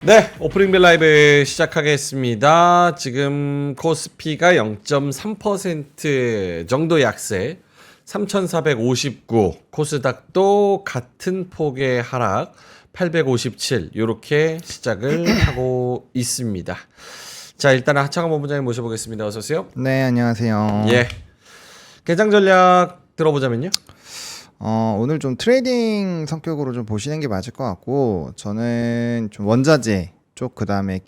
네, 오프닝 벨 라이브 시작하겠습니다. 지금 코스피가 0.3% 정도 약세, 3,459, 코스닥도 같은 폭의 하락, 857, 이렇게 시작을 하고 있습니다. 자, 일단 하창원 본부장님 모셔보겠습니다. 어서 오세요. 네, 안녕하세요. 예, 개장 전략 들어보자면요. 오늘 좀 트레이딩 성격으로 좀 보시는 게 맞을 것 같고, 저는 좀 원자재 쪽, 그 다음에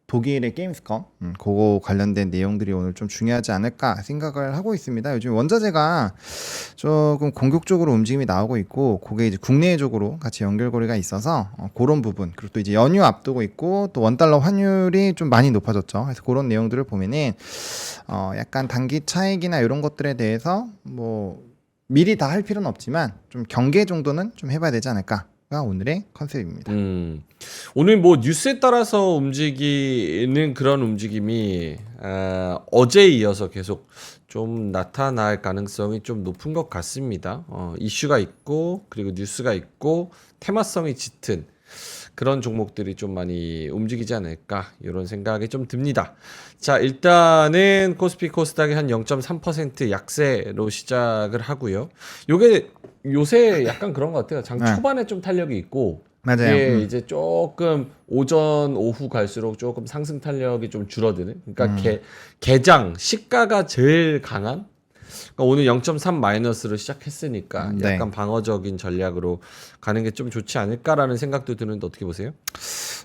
독일의 게임스컴, 그거 관련된 내용들이 오늘 좀 중요하지 않을까 생각을 하고 있습니다. 요즘 원자재가 조금 공격적으로 움직임이 나오고 있고, 그게 이제 국내적으로 같이 연결고리가 있어서 그런 부분, 그리고 또 이제 연휴 앞두고 있고, 또 원달러 환율이 좀 많이 높아졌죠. 그래서 그런 내용들을 보면은 약간 단기 차익이나 이런 것들에 대해서 미리 다 할 필요는 없지만 좀 경계 정도는 좀 해봐야 되지 않을까가 오늘의 컨셉입니다. 오늘 뭐 뉴스에 따라서 움직이는 그런 움직임이 어제에 이어서 계속 좀 나타날 가능성이 좀 높은 것 같습니다. 이슈가 있고 그리고 뉴스가 있고 테마성이 짙은 그런 종목들이 좀 많이 움직이지 않을까 이런 생각이 좀 듭니다. 자, 일단은 코스피 코스닥이 한 0.3% 약세로 시작을 하고요. 요게 요새 약간 그런 것 같아요. 장 네. 초반에 좀 탄력이 있고 맞아요. 이게 이제 조금 오전 오후 갈수록 조금 상승 탄력이 좀 줄어드는. 그러니까 개장 시가가 제일 강한. 그러니까 오늘 0.3 마이너스로 시작했으니까 네. 약간 방어적인 전략으로 가는 게 좀 좋지 않을까라는 생각도 드는데 어떻게 보세요?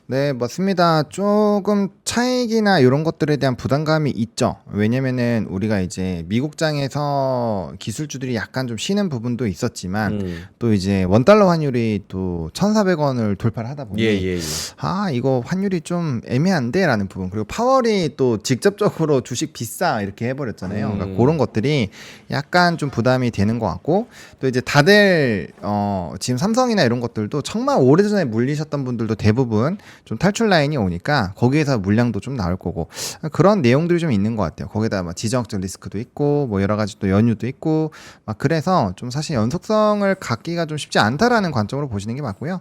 네, 맞습니다. 조금 차익이나 이런 것들에 대한 부담감이 있죠. 왜냐면은 우리가 이제 미국장에서 기술주들이 약간 좀 쉬는 부분도 있었지만 또 이제 원달러 환율이 또 1,400원을 돌파를 하다 보니 예. 이거 환율이 좀 애매한데 라는 부분, 그리고 파월이 또 직접적으로 주식 비싸 이렇게 해버렸잖아요. 그러니까 그런 것들이 약간 좀 부담이 되는 것 같고, 또 이제 다들 지금 삼성이나 이런 것들도 정말 오래전에 물리셨던 분들도 대부분 좀 탈출 라인이 오니까 거기에서 물량도 좀 나올 거고, 그런 내용들이 좀 있는 것 같아요. 거기다 막 지정학적 리스크도 있고 뭐 여러 가지 또 연유도 있고 막, 그래서 좀 사실 연속성을 갖기가 좀 쉽지 않다라는 관점으로 보시는 게 맞고요.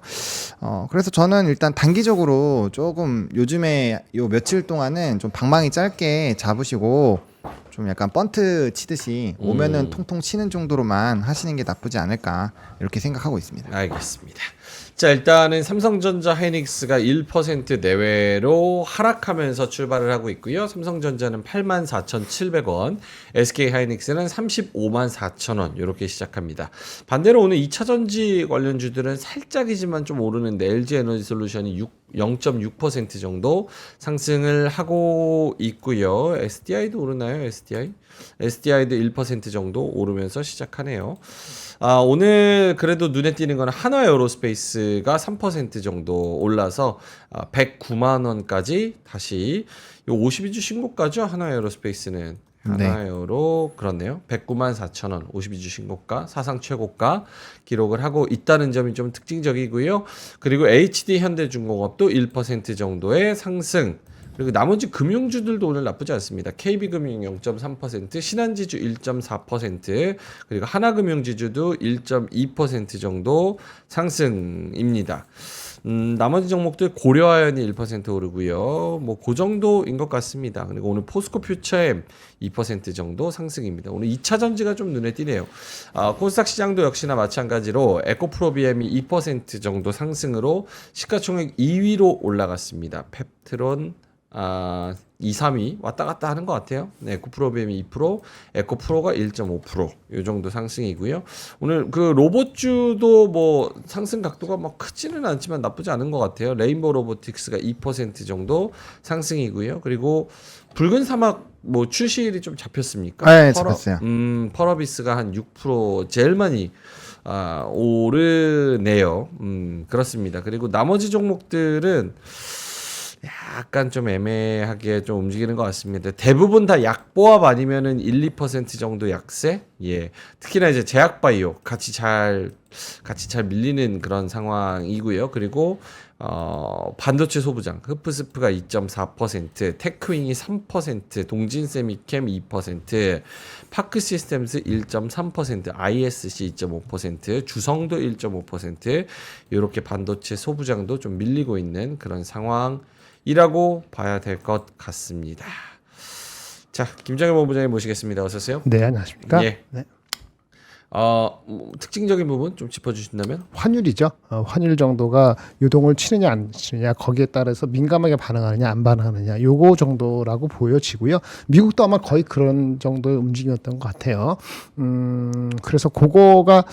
그래서 저는 일단 단기적으로 조금 요즘에 요 며칠 동안은 좀 방망이 짧게 잡으시고 좀 약간 번트 치듯이 오면은 통통 치는 정도로만 하시는 게 나쁘지 않을까 이렇게 생각하고 있습니다. 알겠습니다. 자, 일단은 삼성전자 하이닉스가 1% 내외로 하락하면서 출발을 하고 있고요. 삼성전자는 84,700원, SK 하이닉스는 354,000원 이렇게 시작합니다. 반대로 오늘 2차 전지 관련주들은 살짝이지만 좀 오르는데 LG 에너지 솔루션이 0.6% 정도 상승을 하고 있고요. SDI도 오르나요? SDI도 1% 정도 오르면서 시작하네요. 오늘 그래도 눈에 띄는 건 한화 에어로스페이스가 3% 정도 올라서 109만 원까지 다시 요 52주 신고가죠. 한화 에어로스페이스는 하나에어로 그렇네요. 109만 4천 원, 52주 신고가, 사상 최고가 기록을 하고 있다는 점이 좀 특징적이고요. 그리고 HD 현대중공업도 1% 정도의 상승. 그리고 나머지 금융주들도 오늘 나쁘지 않습니다. KB금융 0.3%, 신한지주 1.4%, 그리고 하나금융지주도 1.2% 정도 상승입니다. 나머지 종목들 고려아연이 1% 오르고요. 뭐 그 정도인 것 같습니다. 그리고 오늘 포스코 퓨처엠 2% 정도 상승입니다. 오늘 2차 전지가 좀 눈에 띄네요. 코스닥 시장도 역시나 마찬가지로 에코프로비엠이 2% 정도 상승으로 시가총액 2위로 올라갔습니다. 펩트론 2, 3위 왔다 갔다 하는 것 같아요. 네, 에코프로비엠이 2%, 에코프로가 1.5%, 이 정도 상승이고요. 오늘 그 로봇주도 뭐 상승 각도가 막 크지는 않지만 나쁘지 않은 것 같아요. 레인보우 로보틱스가 2% 정도 상승이고요. 그리고 붉은 사막 뭐 출시일이 좀 잡혔습니까? 네, 잡혔어요. 펄어비스가 한 6% 제일 많이 오르네요. 그렇습니다. 그리고 나머지 종목들은 약간 좀 애매하게 좀 움직이는 것 같습니다. 대부분 다 약보합 아니면은 1, 2% 정도 약세? 예. 특히나 이제 제약바이오 같이 잘 밀리는 그런 상황이고요. 그리고 반도체 소부장 흡프스프가 2.4%, 테크윙이 3%, 동진세미캠 2%, 파크 시스템스 1.3%, ISC 2.5%, 주성도 1.5% 이렇게 반도체 소부장도 좀 밀리고 있는 그런 상황이라고 봐야 될 것 같습니다. 자, 김정일 본부장님 모시겠습니다. 어서 오세요. 네, 안녕하십니까? 예. 네. 특징적인 부분 좀 짚어주신다면? 환율이죠. 환율 정도가 유동을 치느냐 안 치느냐 거기에 따라서 민감하게 반응하느냐 안 반응하느냐 요거 정도라고 보여지고요. 미국도 아마 거의 그런 정도의 움직임이었던 것 같아요. 그래서 그거가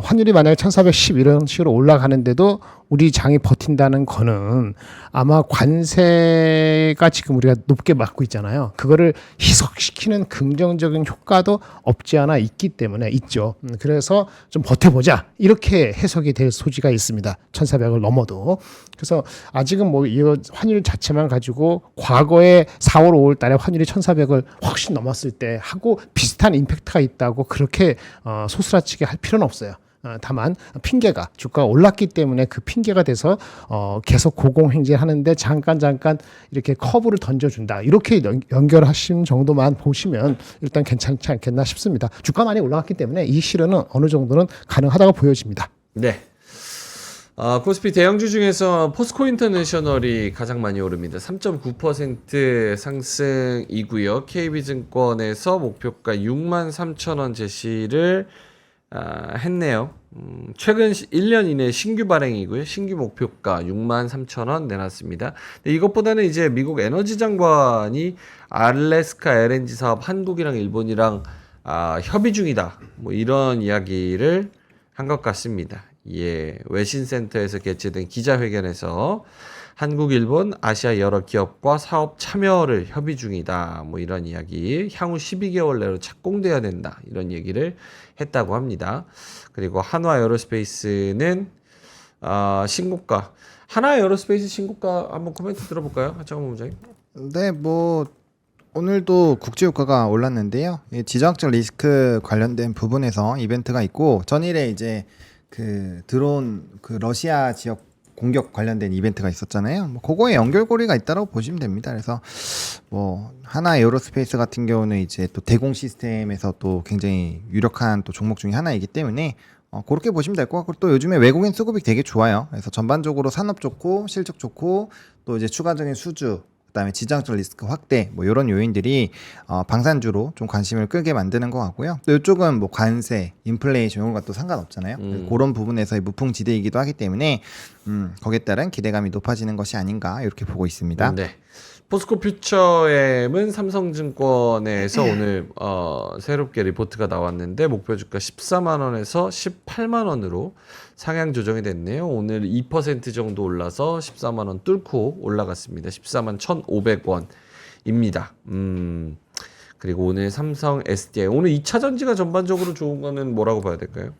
환율이 만약에 1410 이런 식으로 올라가는데도 우리 장이 버틴다는 거는 아마 관세가 지금 우리가 높게 받고 있잖아요. 그거를 희석시키는 긍정적인 효과도 없지 않아 있기 때문에 있죠. 그래서 좀 버텨보자 이렇게 해석이 될 소지가 있습니다. 1400을 넘어도. 그래서 아직은 뭐 이 환율 자체만 가지고 과거에 4월 5월 달에 환율이 1400을 훨씬 넘었을 때 하고 비슷한 임팩트가 있다고 그렇게 소스라치게 할 필요는 없어요. 다만 핑계가 주가가 올랐기 때문에 그 핑계가 돼서 계속 고공행진하는데 잠깐 이렇게 커브를 던져준다 이렇게 연결하신 정도만 보시면 일단 괜찮지 않겠나 싶습니다. 주가 많이 올라갔기 때문에 이 실현은 어느 정도는 가능하다고 보여집니다. 네. 코스피 대형주 중에서 포스코 인터내셔널이 가장 많이 오릅니다. 3.9% 상승이고요. KB증권에서 목표가 63,000원 제시를 했네요. 최근 1년 이내 신규 발행이고요. 신규 목표가 63,000원 내놨습니다. 근데 이것보다는 이제 미국 에너지 장관이 알래스카 LNG 사업 한국이랑 일본이랑 협의 중이다. 뭐 이런 이야기를 한 것 같습니다. 예, 외신센터에서 개최된 기자회견에서 한국, 일본, 아시아 여러 기업과 사업 참여를 협의 중이다. 뭐 이런 이야기. 향후 12개월 내로 착공돼야 된다. 이런 얘기를 했다고 합니다. 그리고 한화 에어로스페이스는 신고가. 한화 에어로스페이스 신고가 한번 코멘트 들어볼까요? 하창원 본부장님. 네, 뭐 오늘도 국제유가가 올랐는데요. 지정학적 리스크 관련된 부분에서 이벤트가 있고 전일에 이제 그 드론 그 러시아 지역 공격 관련된 이벤트가 있었잖아요. 뭐 그거에 연결고리가 있다고 보시면 됩니다. 그래서 뭐 하나 에어로스페이스 같은 경우는 이제 또 대공 시스템에서 또 굉장히 유력한 또 종목 중에 하나이기 때문에 그렇게 보시면 될 것 같고 또 요즘에 외국인 수급이 되게 좋아요. 그래서 전반적으로 산업 좋고 실적 좋고 또 이제 추가적인 수주 그다음에 지정학적 리스크 확대 뭐 이런 요인들이 방산주로 좀 관심을 끌게 만드는 것 같고요. 또 이쪽은 뭐 관세, 인플레이션 이런 것도 상관없잖아요. 그런 부분에서의 무풍지대이기도 하기 때문에 거기에 따른 기대감이 높아지는 것이 아닌가 이렇게 보고 있습니다. 네. 포스코 퓨처엠은 삼성증권에서 오늘 새롭게 리포트가 나왔는데 목표 주가 14만 원에서 18만 원으로 상향 조정이 됐네요. 오늘 2% 정도 올라서 14만 원 뚫고 올라갔습니다. 14만 1,500원입니다. 그리고 오늘 삼성 SDI 오늘 2차 전지가 전반적으로 좋은 거는 뭐라고 봐야 될까요?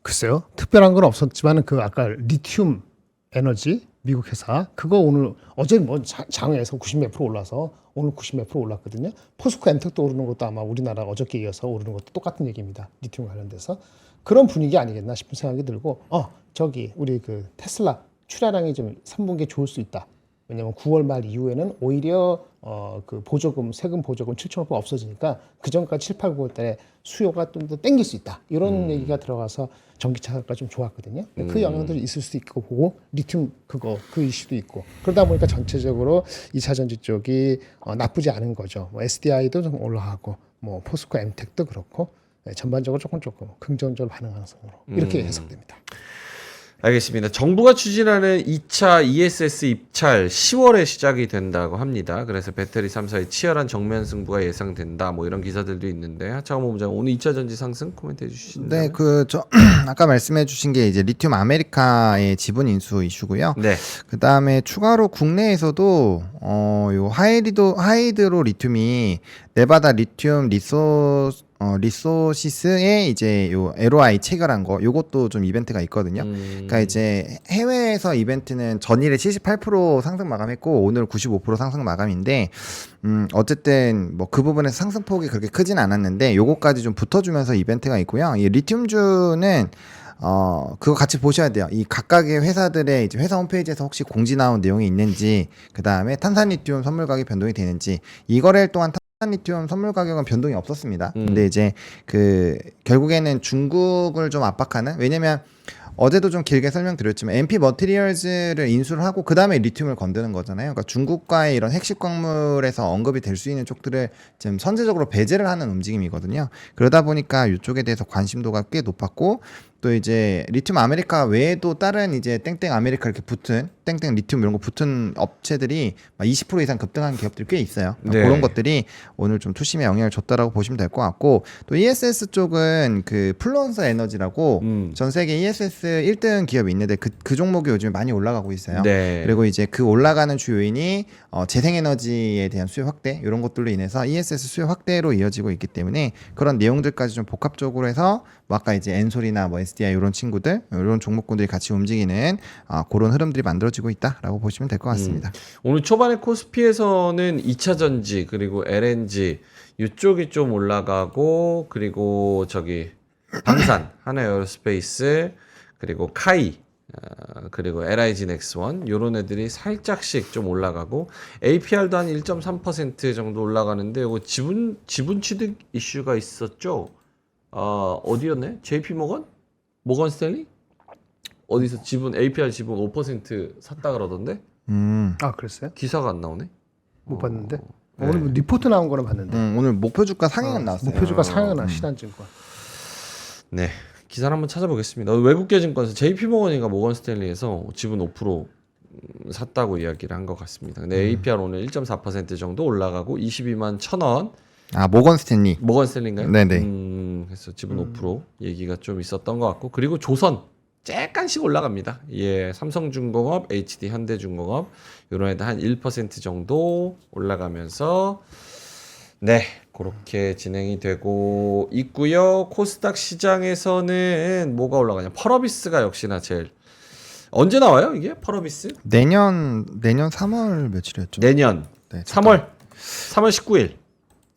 글쎄요. 특별한 건 없었지만 그 아까 리튬 에너지 미국 회사 그거 오늘 어제 뭐 장외에서 90몇 프로 올라서 오늘 90몇 프로 올랐거든요. 포스코 엔텍도 오르는 것도 아마 우리나라 어저께 이어서 오르는 것도 똑같은 얘기입니다. 리튬 관련돼서 그런 분위기 아니겠나 싶은 생각이 들고 저기 우리 그 테슬라 출하량이 좀 3분기에 좋을 수 있다. 왜냐면 9월 말 이후에는 오히려 그 보조금 세금 보조금 7,500가 없어지니까 그 전까지 7, 8, 9월 달에 수요가 좀 더 땡길 수 있다. 이런 얘기가 들어가서 전기차가 좀 좋았거든요. 그 영향도 있을 수도 있고 보고 리튬 그 이슈도 있고 그러다 보니까 전체적으로 2차 전지 쪽이 나쁘지 않은 거죠. 뭐 SDI도 좀 올라가고 뭐 포스코 엠텍도 그렇고 전반적으로 조금 긍정적으로 반응하는 성으로 이렇게 해석됩니다. 알겠습니다. 정부가 추진하는 2차 ESS 입찰 10월에 시작이 된다고 합니다. 그래서 배터리 3사의 치열한 정면 승부가 예상된다. 뭐 이런 기사들도 있는데 하창원 본부장 오늘 2차 전지 상승 코멘트해 주시나요? 네, 아까 말씀해 주신 게 이제 리튬 아메리카의 지분 인수 이슈고요. 네. 그다음에 추가로 국내에서도 요 하이드로 리튬이 네바다 리튬 리소시스의 이제 요 LOI 체결한 거 요것도 좀 이벤트가 있거든요. 그러니까 이제 해외에서 이벤트는 전일에 78% 상승 마감했고 오늘 95% 상승 마감인데 어쨌든 뭐 그 부분에서 상승폭이 그렇게 크진 않았는데 요거까지 좀 붙어주면서 이벤트가 있고요. 이 리튬주는 그거 같이 보셔야 돼요. 이 각각의 회사들의 이제 회사 홈페이지에서 혹시 공지 나온 내용이 있는지, 그 다음에 탄산리튬 선물 가격 변동이 되는지. 이거래일 동안 탄산리튬 선물 가격은 변동이 없었습니다. 근데 이제 결국에는 중국을 좀 압박하는, 왜냐면 어제도 좀 길게 설명드렸지만 MP 머티리얼즈를 인수를 하고 그 다음에 리튬을 건드는 거잖아요. 그러니까 중국과의 이런 핵심 광물에서 언급이 될 수 있는 쪽들을 지금 선제적으로 배제를 하는 움직임이거든요. 그러다 보니까 이쪽에 대해서 관심도가 꽤 높았고, 또 이제 리튬 아메리카 외에도 다른 이제 땡땡 아메리카 이렇게 붙은 땡땡 리튬 이런 거 붙은 업체들이 20% 이상 급등한 기업들이 꽤 있어요. 네. 그런 것들이 오늘 좀 투심에 영향을 줬다라고 보시면 될 것 같고, 또 ESS 쪽은 그 플루언서 에너지라고 전 세계 ESS 1등 기업이 있는데 그 종목이 요즘 많이 올라가고 있어요. 네. 그리고 이제 그 올라가는 주 요인이 재생에너지에 대한 수요 확대 이런 것들로 인해서 ESS 수요 확대로 이어지고 있기 때문에 그런 내용들까지 좀 복합적으로 해서 뭐 아까 이제 엔솔이나 뭐 SDI 이런 친구들 이런 종목군들이 같이 움직이는 그런 흐름들이 만들어지고 있다라고 보시면 될 것 같습니다. 오늘 초반에 코스피에서는 2차 전지 그리고 LNG 이쪽이 좀 올라가고, 그리고 저기 방산 하나에어로스페이스 그리고 카이 그리고 LIG 넥스원 요런 애들이 살짝씩 좀 올라가고, APR도 한 1.3% 정도 올라가는데 이거 지분 취득 이슈가 있었죠. 어디였네? JP 모건 스탠리? 어디서 APR 지분 5% 샀다 그러던데? 아 그랬어요? 기사가 안 나오네. 못 봤는데. 네. 오늘 뭐 리포트 나온 거는 봤는데. 오늘 목표 주가 상향은 나왔어요. 목표주가 상향은 시단증권. 네. 기사를 한번 찾아보겠습니다. 외국계 증권사 JP모건인가 모건 스탠리에서 지분 5% 샀다고 이야기를 한 것 같습니다. 근데 APR 오늘 1.4% 정도 올라가고 22만 1,000원. 모건 스탠리. 모건 스탠리인가요? 네네. 그래서 지분 5% 얘기가 좀 있었던 것 같고, 그리고 조선 쬐깐씩 올라갑니다. 예, 삼성중공업, HD 현대중공업 이런 애들 한 1% 정도 올라가면서 네, 그렇게 진행이 되고 있고요. 코스닥 시장에서는 뭐가 올라가냐? 펄어비스가 역시나 제일 언제 나와요? 이게 펄어비스? 내년 3월 며칠이었죠? 내년 네, 3월 19일.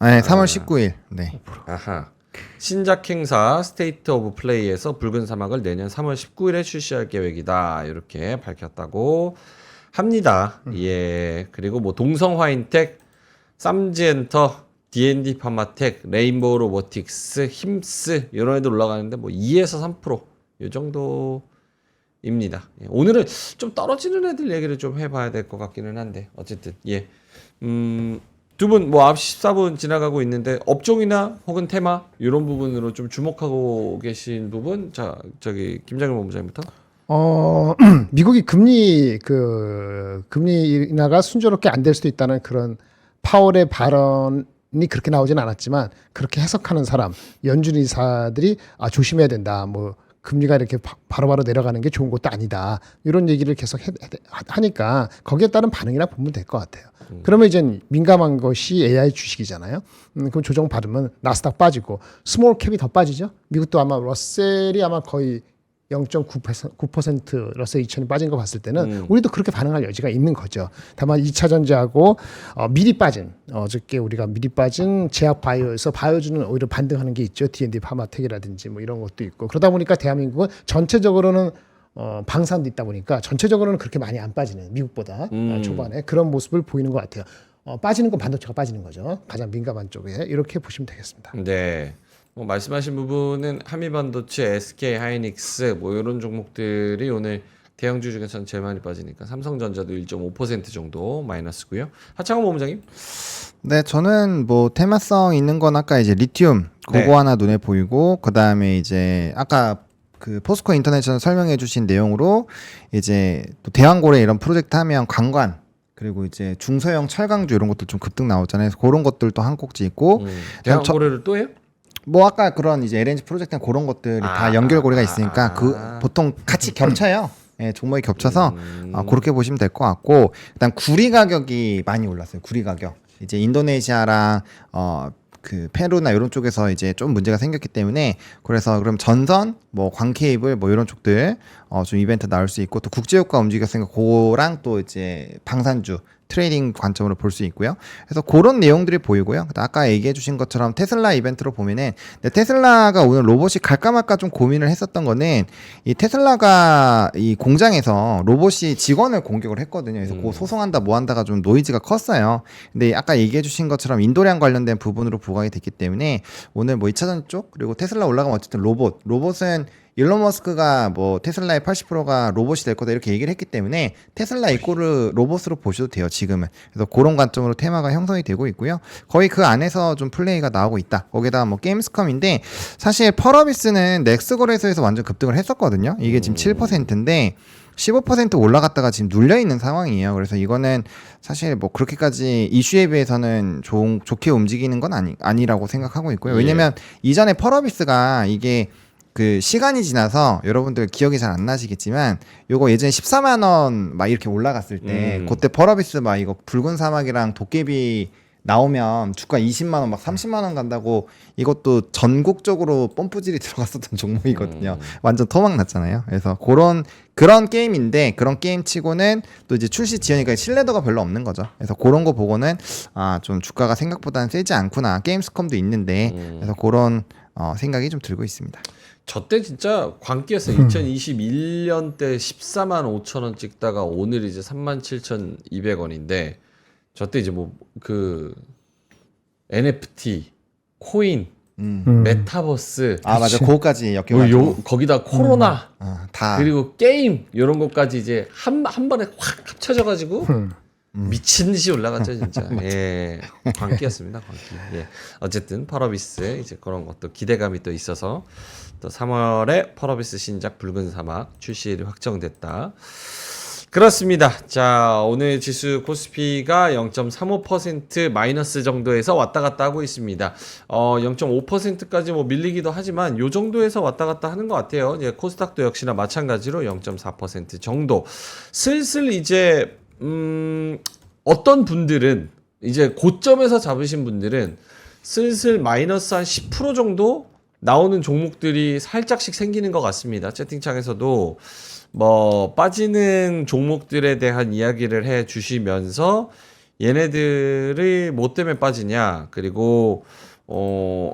네, 3월 19일. 네. 아하. 신작 행사 스테이트 오브 플레이에서 붉은 사막을 내년 3월 19일에 출시할 계획이다. 이렇게 밝혔다고 합니다. 예. 그리고 뭐 동성 화인텍, 쌈지엔터, D&D 파마텍, 레인보우 로보틱스, 힘스 이런 애들 올라가는데 뭐 2에서 3%이 정도입니다. 예. 오늘은 좀 떨어지는 애들 얘기를 좀 해봐야 될 것 같기는 한데 어쨌든 예. 두 분 뭐 9시 14분 지나가고 있는데 업종이나 혹은 테마 이런 부분으로 좀 주목하고 계신 부분, 자 저기 김장일 본부장님부터. 미국이 금리 인하가 순조롭게 안 될 수도 있다는 그런 파월의 발언이 그렇게 나오진 않았지만, 그렇게 해석하는 사람, 연준 이사들이 조심해야 된다. 뭐 금리가 이렇게 바로바로 내려가는 게 좋은 것도 아니다. 이런 얘기를 계속 하니까 거기에 따른 반응이라 보면 될 것 같아요. 그러면 이제 민감한 것이 AI 주식이잖아요. 그럼 조정 받으면 나스닥 빠지고 스몰 캡이 더 빠지죠. 미국도 아마 러셀이 아마 거의 0.9% 러셀 2000이 빠진 거 봤을 때는 우리도 그렇게 반응할 여지가 있는 거죠. 다만 2차 전지하고 미리 빠진, 어저께 우리가 미리 빠진 제약 바이오에서 바이오주는 오히려 반등하는 게 있죠. D&D 파마텍이라든지 뭐 이런 것도 있고, 그러다 보니까 대한민국은 전체적으로는 방산도 있다 보니까 전체적으로는 그렇게 많이 안 빠지는, 미국보다 초반에 그런 모습을 보이는 것 같아요. 빠지는 건 반도체가 빠지는 거죠. 가장 민감한 쪽에. 이렇게 보시면 되겠습니다. 네. 뭐 말씀하신 부분은 한미반도체, SK 하이닉스 뭐 이런 종목들이 오늘 대형주 중에서는 제일 많이 빠지니까 삼성전자도 1.5% 정도 마이너스고요. 하창원 본부장님. 네, 저는 뭐 테마성 있는 건 아까 이제 리튬 그거 네. 하나 눈에 보이고, 그다음에 이제 아까 그 포스코 인터내셔널 설명해 주신 내용으로 이제 또 대왕고래 이런 프로젝트 하면 관관, 그리고 이제 중소형 철강주 이런 것도 좀 급등 나오잖아요. 그래서 그런 것들도 한 꼭지 있고, 대왕고래를 또 해요? 뭐 아까 그런 이제 LNG 프로젝트나 그런 것들이 다 연결고리가 있으니까 그 보통 같이 겹쳐요. 예, 종목이 겹쳐서 그렇게 보시면 될 것 같고, 일단 구리 가격이 많이 올랐어요. 구리 가격. 이제 인도네시아랑 그 페루나 이런 쪽에서 이제 좀 문제가 생겼기 때문에, 그래서 그럼 전선, 뭐 광케이블 뭐 이런 쪽들 좀 이벤트 나올 수 있고, 또 국제유가 움직였으니까 그거랑 또 이제 방산주 트레이딩 관점으로 볼 수 있고요. 그래서 그런 내용들이 보이고요. 아까 얘기해 주신 것처럼 테슬라 이벤트로 보면은 테슬라가 오늘 로봇이 갈까 말까 좀 고민을 했었던 거는 이 테슬라가 이 공장에서 로봇이 직원을 공격을 했거든요. 그래서 그 소송한다 뭐 한다가 좀 노이즈가 컸어요. 근데 아까 얘기해 주신 것처럼 인도량 관련된 부분으로 부각이 됐기 때문에 오늘 뭐 2차전 쪽 그리고 테슬라 올라가면 어쨌든 로봇은 일론 머스크가 뭐 테슬라의 80%가 로봇이 될 거다 이렇게 얘기를 했기 때문에 테슬라 이꼬르 로봇으로 보셔도 돼요 지금은. 그래서 그런 관점으로 테마가 형성이 되고 있고요. 거의 그 안에서 좀 플레이가 나오고 있다. 거기다가 뭐 게임스컴인데 사실 펄어비스는 넥스 거래소에서 완전 급등을 했었거든요. 이게 지금 7%인데 15% 올라갔다가 지금 눌려 있는 상황이에요. 그래서 이거는 사실 뭐 그렇게까지 이슈에 비해서는 좋게 움직이는 건 아니라고 생각하고 있고요. 왜냐면 이전에 펄어비스가 이게 그 시간이 지나서 여러분들 기억이 잘 안 나시겠지만 요거 예전에 14만 원 막 이렇게 올라갔을 때 그때 펄어비스 막 이거 붉은 사막이랑 도깨비 나오면 주가 20만 원 막 30만 원 간다고 이것도 전국적으로 펌프질이 들어갔었던 종목이거든요. 완전 토막 났잖아요. 그래서 그런 게임인데 그런 게임 치고는 또 이제 출시 지연이니까 신뢰도가 별로 없는 거죠. 그래서 그런 거 보고는 좀 주가가 생각보다는 세지 않구나. 게임스컴도 있는데 그래서 그런 생각이 좀 들고 있습니다. 저 때 진짜 광기였어요. 2021년 때 14만 5천 원 찍다가 오늘 이제 37,200원인데 저 때 이제 뭐 그 NFT, 코인, 메타버스 맞아. 그거까지 뭐 엮여가지고 거기다 코로나 다 그리고 게임 이런 것까지 이제 한 번에 확 합쳐져가지고 미친 듯이 올라갔죠 진짜. 예, 광기였습니다 광기. 예, 어쨌든 펄어비스 이제 그런 것도 기대감이 또 있어서 또 3월에 펄어비스 신작 붉은 사막 출시일이 확정됐다. 그렇습니다. 자, 오늘 지수 코스피가 0.35% 마이너스 정도에서 왔다 갔다 하고 있습니다. 0.5%까지 뭐 밀리기도 하지만 요 정도에서 왔다 갔다 하는 것 같아요. 이제 코스닥도 역시나 마찬가지로 0.4% 정도. 슬슬 이제 어떤 분들은 이제 고점에서 잡으신 분들은 슬슬 마이너스 한 10% 정도 나오는 종목들이 살짝씩 생기는 것 같습니다. 채팅창에서도 뭐 빠지는 종목들에 대한 이야기를 해 주시면서 얘네들이 뭐 때문에 빠지냐 그리고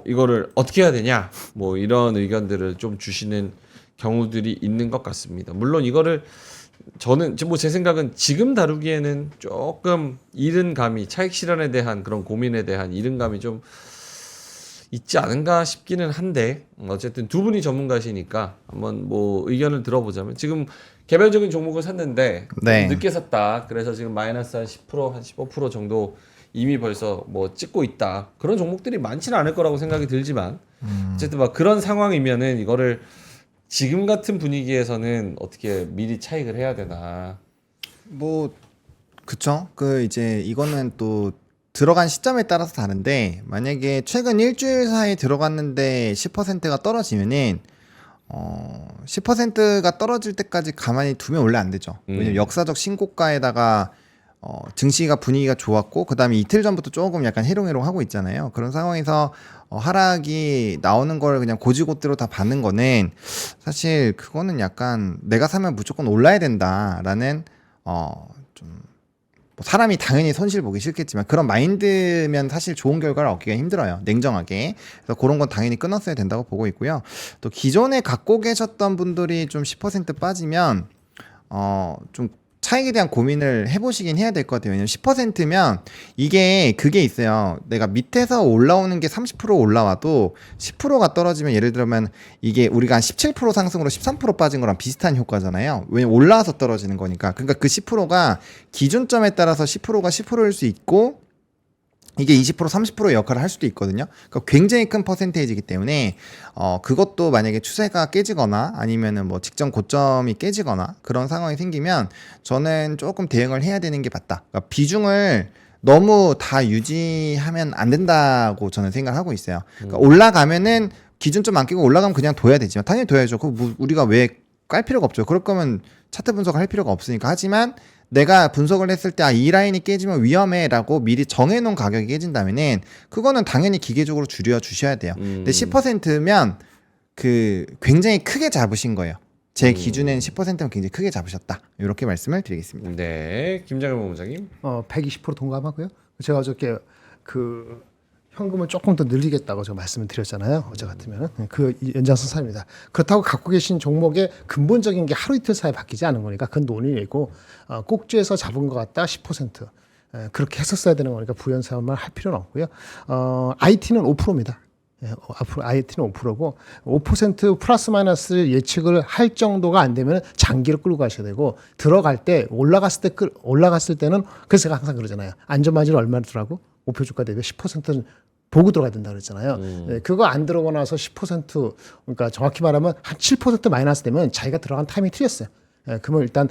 이거를 어떻게 해야 되냐 뭐 이런 의견들을 좀 주시는 경우들이 있는 것 같습니다. 물론 이거를 저는 뭐 제 생각은 지금 다루기에는 조금 이른 감이 차익 실현에 대한 그런 고민에 대한 이른 감이 좀 있지 않은가 싶기는 한데 어쨌든 두 분이 전문가시니까 한번 뭐 의견을 들어보자면 지금 개별적인 종목을 샀는데 네. 늦게 샀다. 그래서 지금 마이너스 한 10%, 한 15% 정도 이미 벌써 뭐 찍고 있다. 그런 종목들이 많지는 않을 거라고 생각이 들지만 어쨌든 막 그런 상황이면은 이거를 지금 같은 분위기에서는 어떻게 미리 차익을 해야 되나? 뭐 그쵸. 그 이제 이거는 또 들어간 시점에 따라서 다른데 만약에 최근 일주일 사이에 들어갔는데 10%가 떨어지면은 10%가 떨어질 때까지 가만히 두면 원래 안 되죠. 왜냐면 역사적 신고가에다가 증시가 분위기가 좋았고 그다음에 이틀 전부터 조금 약간 해롱해롱 하고 있잖아요. 그런 상황에서 하락이 나오는 걸 그냥 고지고대로 다 받는 거는 사실 그거는 약간 내가 사면 무조건 올라야 된다라는 좀 뭐 사람이 당연히 손실 보기 싫겠지만 그런 마인드면 사실 좋은 결과를 얻기가 힘들어요. 냉정하게. 그래서 그런 건 당연히 끊었어야 된다고 보고 있고요. 또 기존에 갖고 계셨던 분들이 좀 10% 빠지면 좀 차익에 대한 고민을 해보시긴 해야 될 것 같아요. 왜냐면 10%면 이게 그게 있어요. 내가 밑에서 올라오는 게 30% 올라와도 10%가 떨어지면 예를 들면 이게 우리가 한 17% 상승으로 13% 빠진 거랑 비슷한 효과잖아요. 왜냐면 올라와서 떨어지는 거니까. 그러니까 그 10%가 기준점에 따라서 10%가 10%일 수 있고 이게 20% 30%의 역할을 할 수도 있거든요. 그러니까 굉장히 큰 퍼센테이지이기 때문에 그것도 만약에 추세가 깨지거나 아니면은 뭐 직전 고점이 깨지거나 그런 상황이 생기면 저는 조금 대응을 해야 되는 게 맞다. 그러니까 비중을 너무 다 유지하면 안 된다고 저는 생각을 하고 있어요. 그러니까 올라가면은 기준점 안 깨고 올라가면 그냥 둬야 되지만 당연히 둬야죠. 그 뭐 우리가 왜 깔 필요가 없죠. 그럴 거면 차트 분석을 할 필요가 없으니까. 하지만 내가 분석을 했을 때 이 라인이 깨지면 위험해라고 미리 정해놓은 가격이 깨진다면은 그거는 당연히 기계적으로 줄여 주셔야 돼요. 근데 10%면 그 굉장히 크게 잡으신 거예요. 제 기준엔 10%면 굉장히 크게 잡으셨다. 이렇게 말씀을 드리겠습니다. 네, 김장현 본부장님. 120% 동감하고요. 제가 어저께 그 현금을 조금 더 늘리겠다고 제가 말씀을 드렸잖아요. 어제 같으면 그 연장선상입니다. 그렇다고 갖고 계신 종목의 근본적인 게 하루 이틀 사이에 바뀌지 않은 거니까 그건 논의이고 꼭지에서 잡은 것 같다 10%. 그렇게 했었어야 되는 거니까 부연사만 할 필요는 없고요. IT는 5%입니다. 앞으로 IT는 5%고 5% 플러스 마이너스 예측을 할 정도가 안 되면 장기로 끌고 가셔야 되고 들어갈 때 올라갔을 때는 그래서 제가 항상 그러잖아요. 안전마진이 얼마나 들어가고 목표 주가 대비 10%는 보고 들어가야 된다 그랬잖아요. 네, 그거 안 들어오고 나서 10% 그러니까 정확히 말하면 한 7% 마이너스 되면 자기가 들어간 타이밍이 틀렸어요. 그러면 일단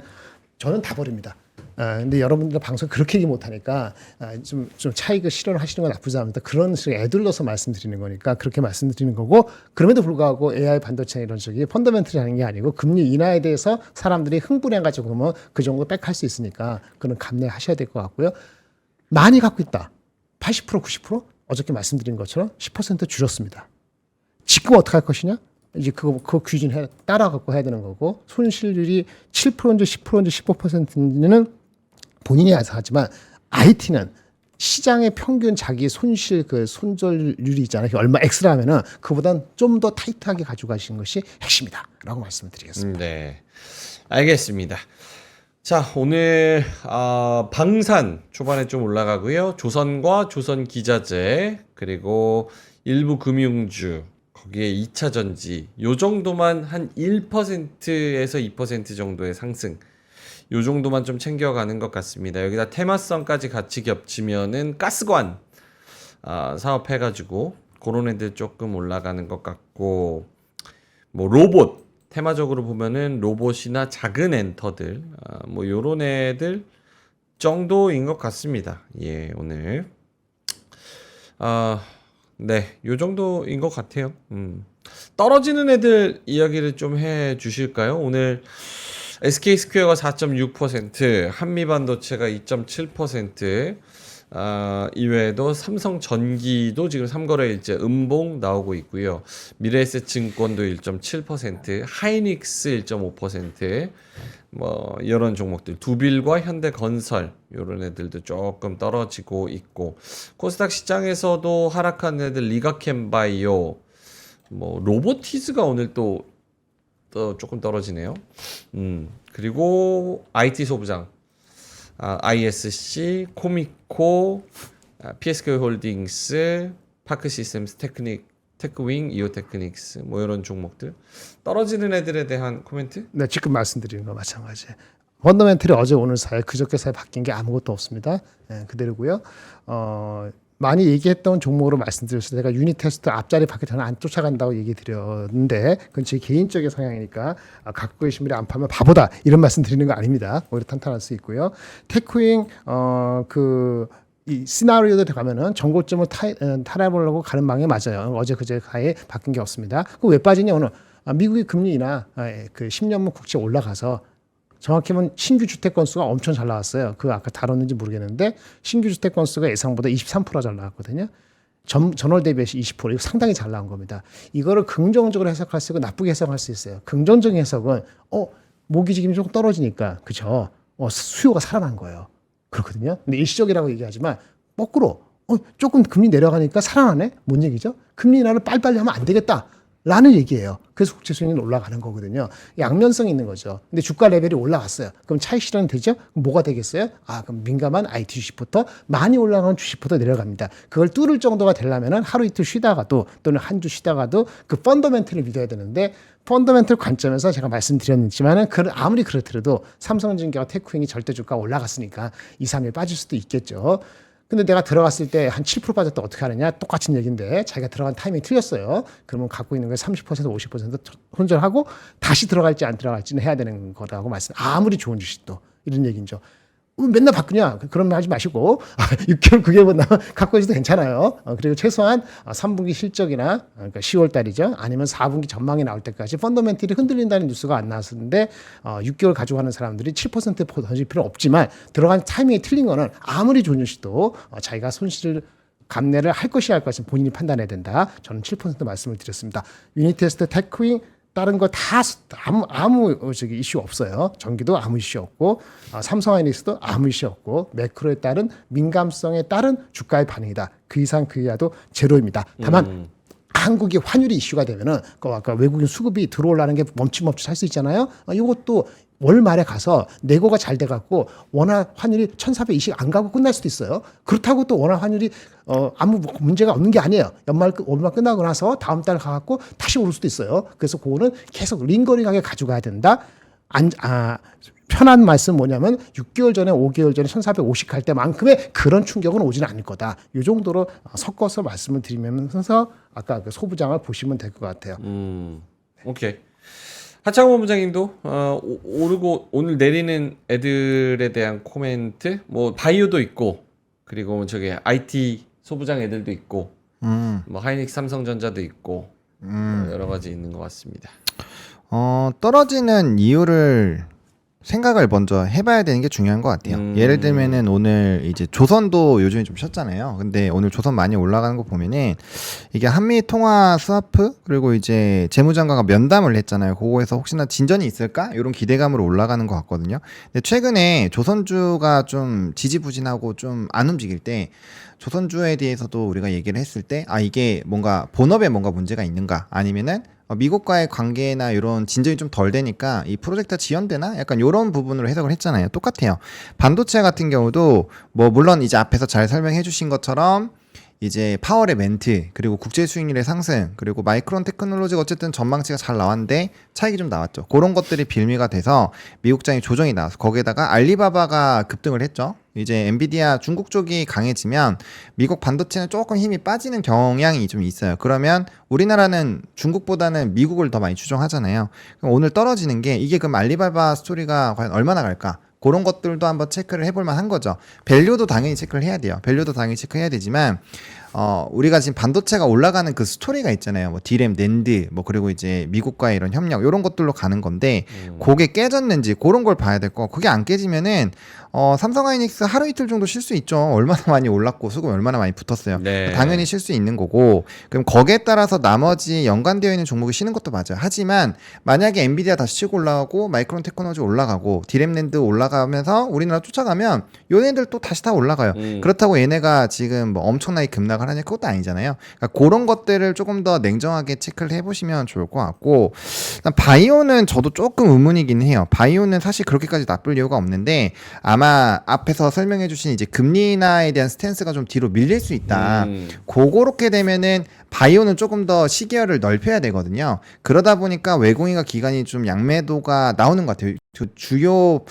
저는 다 버립니다. 근데 여러분들 방송 그렇게 얘기 못하니까 좀 차익을 실현을 하시는 건 나쁘지 않습니다. 그런 식으로 애들러서 말씀드리는 거니까 그렇게 말씀드리는 거고 그럼에도 불구하고 AI 반도체 이런 쪽이 펀더멘털이 하는 게 아니고 금리 인하에 대해서 사람들이 흥분해가지고 그러면 그 정도 빽할 수 있으니까 그건 감내하셔야 될 것 같고요. 많이 갖고 있다. 80% 90% 어저께 말씀드린 것처럼 10% 줄였습니다. 지금 어떻게 할 것이냐? 이제 그거 규준 따라갖고 해야 되는 거고 손실률이 7%인지 10%인지 15%는 본인이 알아서 하지만 IT는 시장의 평균 자기 손실 그 손절률이 있잖아요. 얼마 X라면은 그보단 좀 더 타이트하게 가져가시는 것이 핵심이다라고 말씀을 드리겠습니다. 네, 알겠습니다. 자, 오늘 방산 초반에 좀 올라가고요. 조선과 조선기자재 그리고 일부 금융주 거기에 2차 전지 요 정도만 한 1%에서 2% 정도의 상승 요 정도만 좀 챙겨가는 것 같습니다. 여기다 테마성까지 같이 겹치면은 가스관 사업해가지고 그런 애들 조금 올라가는 것 같고 뭐 로봇 테마적으로 보면은 로봇이나 작은 엔터들 뭐 요런 애들 정도인 것 같습니다. 예, 오늘 네, 요 정도인 것 같아요. 떨어지는 애들 이야기를 좀 해 주실까요? 오늘 SK 스퀘어가 4.6%, 한미반도체가 2.7%, 이외에도 삼성전기도 지금 3거래일째 음봉 나오고 있고요. 미래에셋증권도 1.7%, 하이닉스 1.5%, 뭐 이런 종목들, 두빌과 현대건설 이런 애들도 조금 떨어지고 있고, 코스닥 시장에서도 하락한 애들 리가캠바이오, 뭐 로보티즈가 오늘 또 조금 떨어지네요. 그리고 IT 소부장, ISC, 코미코, PSK 홀딩스, 파크 시스템스, 테크윙, 이오테크닉스 뭐 이런 종목들 떨어지는 애들에 대한 코멘트? 네, 지금 말씀드리는 거 마찬가지. 펀더멘털이 어제 오늘 사이 그저께 사이 바뀐 게 아무것도 없습니다. 네, 그대로고요. 많이 얘기했던 종목으로 말씀드렸을 때 제가 유닛 테스트 앞자리 밖에 저는 안 쫓아간다고 얘기 드렸는데 그건 제 개인적인 성향이니까 갖고 계신 분이 안 파면 바보다 이런 말씀 드리는 거 아닙니다. 오히려 탄탄할 수 있고요. 테크윙 이 시나리오들 가면은 정고점을 탈해보려고 가는 방향이 맞아요. 어제 그제 사이에 바뀐 게 없습니다. 그 왜 빠지냐 오늘 미국의 금리 인하 그 10년물 국채 올라가서 정확히 보면 신규 주택 건수가 엄청 잘 나왔어요. 그 아까 다뤘는지 모르겠는데 신규 주택 건수가 예상보다 23%가 잘 나왔거든요. 전월 대비해서 20% 이거 상당히 잘 나온 겁니다. 이거를 긍정적으로 해석할 수 있고 나쁘게 해석할 수 있어요. 긍정적인 해석은 모기지금이 조금 떨어지니까 그죠? 수요가 살아난 거예요. 그렇거든요. 근데 일시적이라고 얘기하지만 거꾸로 조금 금리 내려가니까 살아나네? 뭔 얘기죠? 금리 인하를 빨리빨리 하면 안 되겠다. 라는 얘기예요. 그래서 국채 수익률이 올라가는 거거든요. 양면성이 있는 거죠. 근데 주가 레벨이 올라갔어요. 그럼 차익 실현은 되죠? 그럼 뭐가 되겠어요? 그럼 민감한 IT 주식부터 많이 올라가는 주식부터 내려갑니다. 그걸 뚫을 정도가 되려면은 하루 이틀 쉬다가도 또는 한 주 쉬다가도 그 펀더멘털을 믿어야 되는데 펀더멘털 관점에서 제가 말씀드렸지만은 아무리 그렇더라도 삼성전기와 테크윙이 절대 주가가 올라갔으니까 2, 3일 빠질 수도 있겠죠. 근데 내가 들어갔을 때 한 7% 빠졌다 어떻게 하느냐? 똑같은 얘기인데 자기가 들어간 타이밍이 틀렸어요. 그러면 갖고 있는 게 30% 50% 손절하고 다시 들어갈지 안 들어갈지는 해야 되는 거라고 아무리 좋은 주식도 이런 얘기죠. 맨날 바꾸냐? 그런 말 하지 마시고 6개월 9개월 나면 갖고 있어도 괜찮아요. 그리고 최소한 3분기 실적이나 그러니까 10월 달이죠. 아니면 4분기 전망이 나올 때까지 펀더멘털이 흔들린다는 뉴스가 안 나왔었는데 6개월 가지고 하는 사람들이 7% 던질 필요는 없지만 들어간 타이밍이 틀린 거는 아무리 좋은 주식도 자기가 손실을 감내를 할 것이 본인이 판단해야 된다. 저는 7% 말씀을 드렸습니다. 유니테스트, 테크윙, 다른 거 다 아무 저기 이슈 없어요. 전기도 아무 이슈 없고 삼성하이닉스도 아무 이슈 없고 매크로에 따른 민감성에 따른 주가의 반응이다. 그 이상 그 이하도 제로입니다. 다만 한국이 환율이 이슈가 되면은 아까 외국인 수급이 들어오려는 게 멈칫멈칫 할 수 있잖아요. 이것도 월 말에 가서 내고가 잘 돼갖고 원화 환율이 1,420 안 가고 끝날 수도 있어요. 그렇다고 또 원화 환율이 아무 문제가 없는 게 아니에요. 연말 끝나고 나서 다음 달 가갖고 다시 오를 수도 있어요. 그래서 그거는 계속 링거링하게 가져가야 된다. 편한 말씀 뭐냐면 6개월 전에 5개월 전에 1,450 할 때만큼의 그런 충격은 오지는 않을 거다. 이 정도로 섞어서 말씀을 드리면서 아까 그 소부장을 보시면 될 것 같아요. 오케이. 하창호 부장님도 오르고 오늘 내리는 애들에 대한 코멘트, 뭐 바이오도 있고, 그리고 저기 IT 소부장 애들도 있고, 뭐 하이닉스 삼성전자도 있고, 여러 가지 있는 것 같습니다. 떨어지는 이유를 생각을 먼저 해봐야 되는 게 중요한 것 같아요. 예를 들면은 오늘 이제 조선도 요즘에 좀 쉬었잖아요. 근데 오늘 조선 많이 올라가는 거 보면은 이게 한미 통화 스와프 그리고 이제 재무장관과 면담을 했잖아요. 그거에서 혹시나 진전이 있을까? 이런 기대감으로 올라가는 것 같거든요. 근데 최근에 조선주가 좀 지지부진하고 좀 안 움직일 때 조선주에 대해서도 우리가 얘기를 했을 때 이게 뭔가 본업에 뭔가 문제가 있는가 아니면은 미국과의 관계나 이런 진전이 좀 덜 되니까 이 프로젝트가 지연되나? 약간 이런 부분으로 해석을 했잖아요. 똑같아요. 반도체 같은 경우도 뭐 물론 이제 앞에서 잘 설명해 주신 것처럼 이제 파월의 멘트 그리고 국제 수익률의 상승 그리고 마이크론 테크놀로지가 어쨌든 전망치가 잘 나왔는데 차익이 좀 나왔죠. 그런 것들이 빌미가 돼서 미국장이 조정이 나와서 거기에다가 알리바바가 급등을 했죠. 이제 엔비디아 중국 쪽이 강해지면 미국 반도체는 조금 힘이 빠지는 경향이 좀 있어요. 그러면 우리나라는 중국보다는 미국을 더 많이 추종하잖아요. 그럼 오늘 떨어지는 게 이게 그럼 알리바바 스토리가 과연 얼마나 갈까? 그런 것들도 한번 체크를 해볼 만한 거죠. 밸류도 당연히 체크를 해야 돼요. 밸류도 당연히 체크해야 되지만 우리가 지금 반도체가 올라가는 그 스토리가 있잖아요. 뭐 디램, 낸드, 뭐 그리고 이제 미국과의 이런 협력 이런 것들로 가는 건데 그게 깨졌는지 그런 걸 봐야 될 거. 그게 안 깨지면은 삼성하이닉스 하루 이틀 정도 쉴 수 있죠. 얼마나 많이 올랐고 수급 얼마나 많이 붙었어요. 네. 당연히 쉴 수 있는 거고 그럼 거기에 따라서 나머지 연관되어 있는 종목이 쉬는 것도 맞아요. 하지만 만약에 엔비디아 다시 치고 올라가고 마이크론 테크놀로지 올라가고 디램 낸드 올라가면서 우리나라 쫓아가면 얘네들 또 다시 다 올라가요. 그렇다고 얘네가 지금 뭐 엄청나게 급락을 하냐 그것도 아니잖아요. 그러니까 그런 것들을 조금 더 냉정하게 체크를 해보시면 좋을 것 같고 바이오는 저도 조금 의문이긴 해요. 바이오는 사실 그렇게까지 나쁠 이유가 없는데 아마 앞에서 설명해 주신 이제 금리 인하에 대한 스탠스가 좀 뒤로 밀릴 수 있다. 그렇게 되면은 바이오는 조금 더 시계열을 넓혀야 되거든요. 그러다 보니까 외국인과 기관이 좀 양매도가 나오는 것 같아요. 주요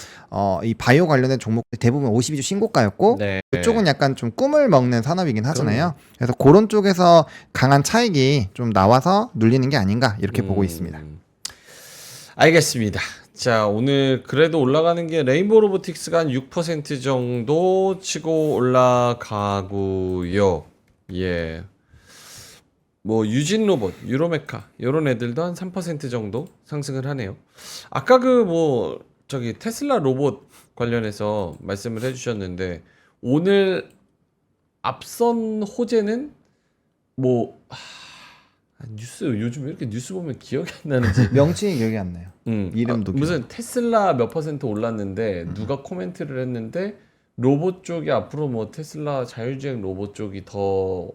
이 바이오 관련된 종목 대부분 52주 신고가였고 네. 이쪽은 약간 좀 꿈을 먹는 산업이긴 하잖아요. 그래서 그런 쪽에서 강한 차익이 좀 나와서 눌리는 게 아닌가 이렇게 보고 있습니다. 알겠습니다. 자, 오늘 그래도 올라가는 게 레인보우 로보틱스가 한 6% 정도 치고 올라가고요. 예. 뭐 유진 로봇, 유로메카 이런 애들도 한 3% 정도 상승을 하네요. 아까 그 뭐 저기 테슬라 로봇 관련해서 말씀을 해주셨는데 오늘 앞선 호재는 뭐 뉴스 요즘 왜 이렇게 뉴스 보면 기억이 안 나는지 명칭이 기억이 안 나요. 이름도 무슨 테슬라 몇 퍼센트 올랐는데 누가 코멘트를 했는데 로봇 쪽이 앞으로 뭐 테슬라 자율주행 로봇 쪽이 더